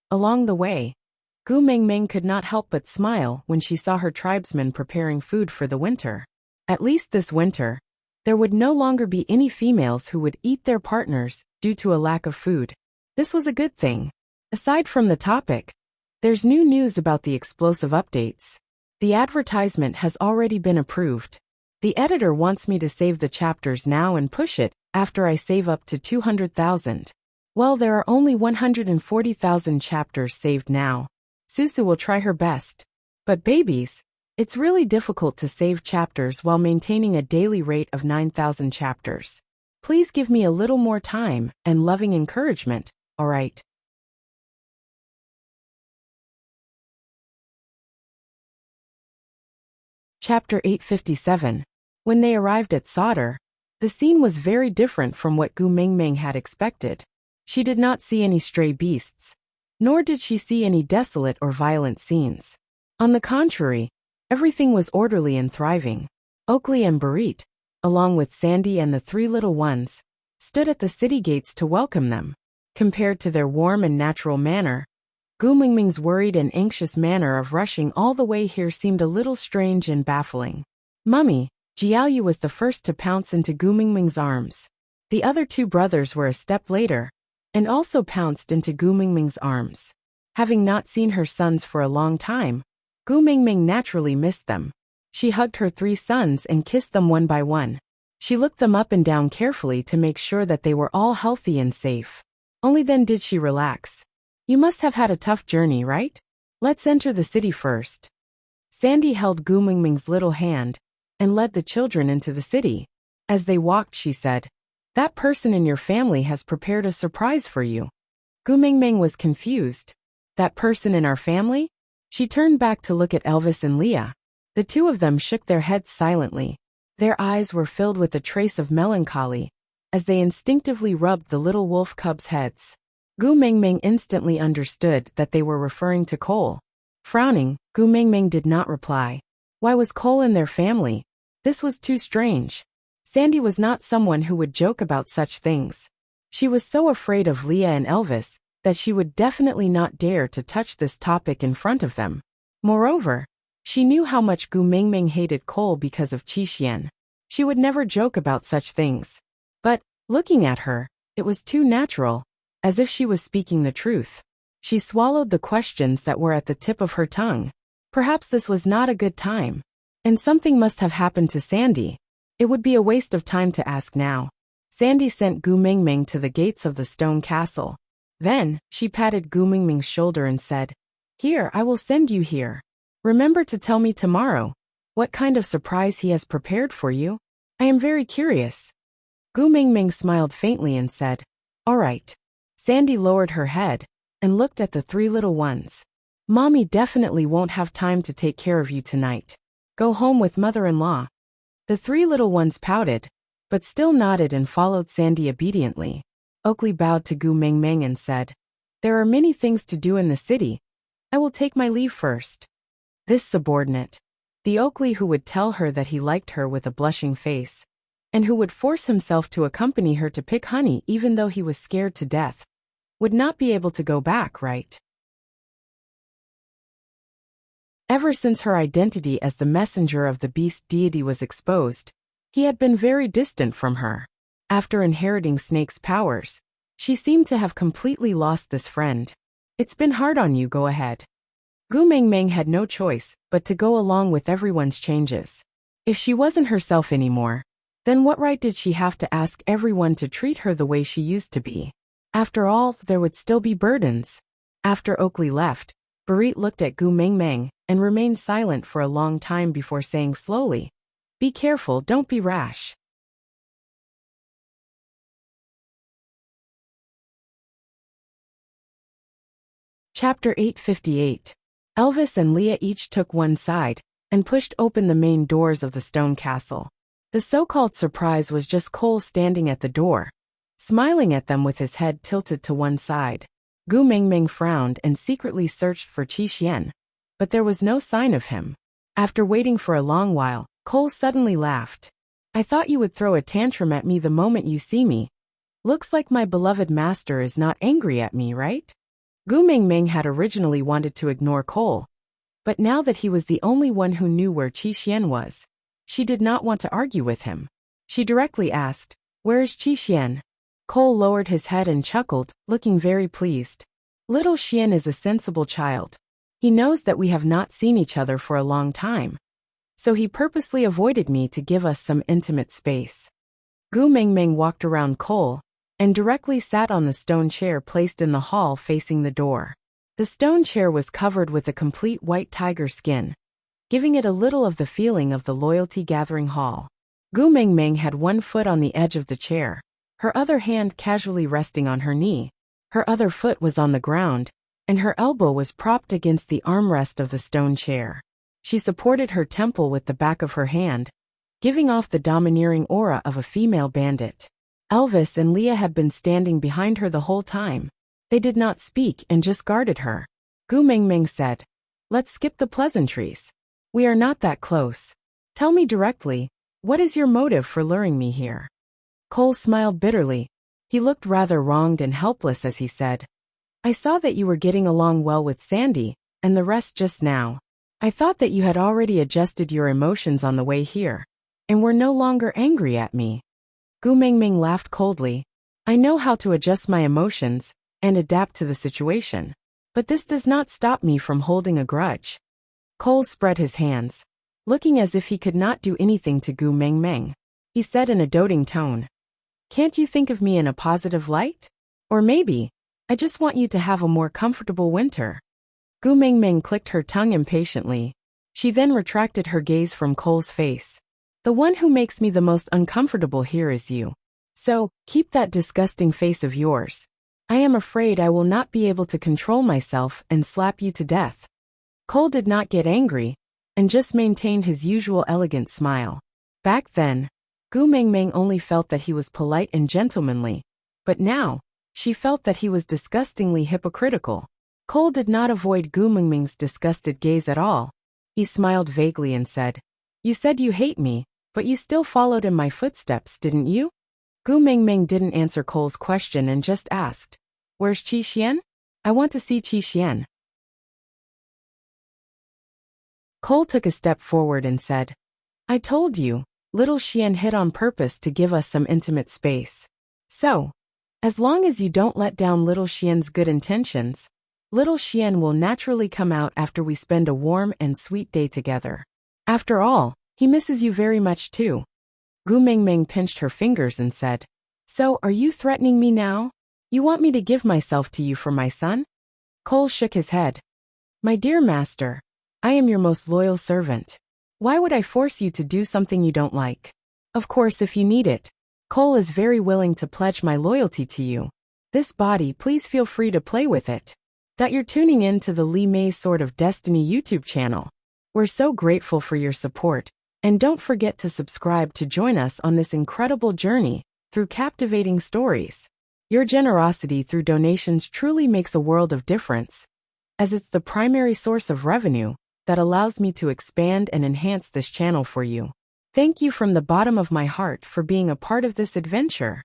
Along the way, Gu Mingming could not help but smile when she saw her tribesmen preparing food for the winter. At least this winter, there would no longer be any females who would eat their partners due to a lack of food. This was a good thing. Aside from the topic, there's new news about the explosive updates. The advertisement has already been approved. The editor wants me to save the chapters now and push it after I save up to 200,000. Well, there are only 140,000 chapters saved now. Susu will try her best. But babies, it's really difficult to save chapters while maintaining a daily rate of 9,000 chapters. Please give me a little more time and loving encouragement, alright? Chapter 857. When they arrived at Sauter, the scene was very different from what Gu Mingming had expected. She did not see any stray beasts, nor did she see any desolate or violent scenes. On the contrary, everything was orderly and thriving. Oakley and Barit, along with Sandy and the three little ones, stood at the city gates to welcome them. Compared to their warm and natural manner, Gu Mingming's worried and anxious manner of rushing all the way here seemed a little strange and baffling. Mummy, Jiaoyu was the first to pounce into Gu Mingming's arms. The other two brothers were a step later, and also pounced into Gu Mingming's arms. Having not seen her sons for a long time, Gu Mingming naturally missed them. She hugged her three sons and kissed them one by one. She looked them up and down carefully to make sure that they were all healthy and safe. Only then did she relax. You must have had a tough journey, right? Let's enter the city first. Sandy held Gu Mingming's little hand and led the children into the city. As they walked, she said, "That person in your family has prepared a surprise for you." Gu Mingming was confused. That person in our family? She turned back to look at Elvis and Leah. The two of them shook their heads silently. Their eyes were filled with a trace of melancholy, as they instinctively rubbed the little wolf cubs' heads. Gu Mingming instantly understood that they were referring to Cole. Frowning, Gu Mingming did not reply. Why was Cole in their family? This was too strange. Sandy was not someone who would joke about such things. She was so afraid of Leah and Elvis that she would definitely not dare to touch this topic in front of them. Moreover, she knew how much Gu Mingming hated Cole because of Qixian. She would never joke about such things. But, looking at her, it was too natural, as if she was speaking the truth. She swallowed the questions that were at the tip of her tongue. Perhaps this was not a good time, and something must have happened to Sandy. It would be a waste of time to ask now. Sandy sent Gu Mingming to the gates of the stone castle. Then, she patted Gu Mingming's shoulder and said, "Here, I will send you here. Remember to tell me tomorrow what kind of surprise he has prepared for you. I am very curious." Gu Mingming smiled faintly and said, "All right." Sandy lowered her head and looked at the three little ones. "Mommy definitely won't have time to take care of you tonight. Go home with mother-in-law." The three little ones pouted, but still nodded and followed Sandy obediently. Oakley bowed to Gu Mingming and said, "There are many things to do in the city. I will take my leave first." This subordinate, the Oakley who would tell her that he liked her with a blushing face, and who would force himself to accompany her to pick honey even though he was scared to death, would not be able to go back, right? Ever since her identity as the messenger of the beast deity was exposed, he had been very distant from her. After inheriting Snake's powers, she seemed to have completely lost this friend. "It's been hard on you, go ahead." Gu Mingming had no choice but to go along with everyone's changes. If she wasn't herself anymore, then what right did she have to ask everyone to treat her the way she used to be? After all, there would still be burdens. After Oakley left, Barit looked at Gu Mingming and remained silent for a long time before saying slowly, "Be careful, don't be rash." Chapter 858. Elvis and Leah each took one side and pushed open the main doors of the stone castle. The so-called surprise was just Cole standing at the door, smiling at them with his head tilted to one side. Gu Mingming frowned and secretly searched for Qixian, but there was no sign of him. After waiting for a long while, Cole suddenly laughed. "I thought you would throw a tantrum at me the moment you see me. Looks like my beloved master is not angry at me, right?" Gu Mingming had originally wanted to ignore Cole, but now that he was the only one who knew where Qixian was, she did not want to argue with him. She directly asked, "Where is Qixian?" Cole lowered his head and chuckled, looking very pleased. "Little Xian is a sensible child. He knows that we have not seen each other for a long time, so he purposely avoided me to give us some intimate space." Gu Mingming walked around Cole and directly sat on the stone chair placed in the hall facing the door. The stone chair was covered with a complete white tiger skin, giving it a little of the feeling of the loyalty gathering hall. Gu Mengmeng had one foot on the edge of the chair, her other hand casually resting on her knee. Her other foot was on the ground, and her elbow was propped against the armrest of the stone chair. She supported her temple with the back of her hand, giving off the domineering aura of a female bandit. Elvis and Leah had been standing behind her the whole time. They did not speak and just guarded her. Gu Mengmeng said, "Let's skip the pleasantries. We are not that close. Tell me directly, what is your motive for luring me here?" Cole smiled bitterly. He looked rather wronged and helpless as he said, "I saw that you were getting along well with Sandy, and the rest just now. I thought that you had already adjusted your emotions on the way here, and were no longer angry at me." Gu Mengmeng laughed coldly. "I know how to adjust my emotions and adapt to the situation, but this does not stop me from holding a grudge." Cole spread his hands, looking as if he could not do anything to Gu Mengmeng. He said in a doting tone, "Can't you think of me in a positive light? Or maybe, I just want you to have a more comfortable winter." Gu Mengmeng clicked her tongue impatiently. She then retracted her gaze from Cole's face. "The one who makes me the most uncomfortable here is you. So, keep that disgusting face of yours. I am afraid I will not be able to control myself and slap you to death." Cole did not get angry, and just maintained his usual elegant smile. Back then, Gu Mengmeng only felt that he was polite and gentlemanly, but now, she felt that he was disgustingly hypocritical. Cole did not avoid Gu Mengmeng's disgusted gaze at all. He smiled vaguely and said, "You said you hate me, but you still followed in my footsteps, didn't you?" Gu Mengmeng didn't answer Cole's question and just asked, "Where's Qi Xian? I want to see Qi Xian." Cole took a step forward and said, "I told you, little Xian hid on purpose to give us some intimate space. So, as long as you don't let down little Xian's good intentions, little Xian will naturally come out after we spend a warm and sweet day together. After all, he misses you very much too." Gu Mengmeng pinched her fingers and said, "So are you threatening me now? You want me to give myself to you for my son?" Cole shook his head. "My dear master, I am your most loyal servant. Why would I force you to do something you don't like? Of course, if you need it, Cole is very willing to pledge my loyalty to you. This body, please feel free to play with it." You're tuning in to the Li Mei's Sword of Destiny YouTube channel. We're so grateful for your support, and don't forget to subscribe to join us on this incredible journey through captivating stories. Your generosity through donations truly makes a world of difference, as it's the primary source of revenue that allows me to expand and enhance this channel for you. Thank you from the bottom of my heart for being a part of this adventure.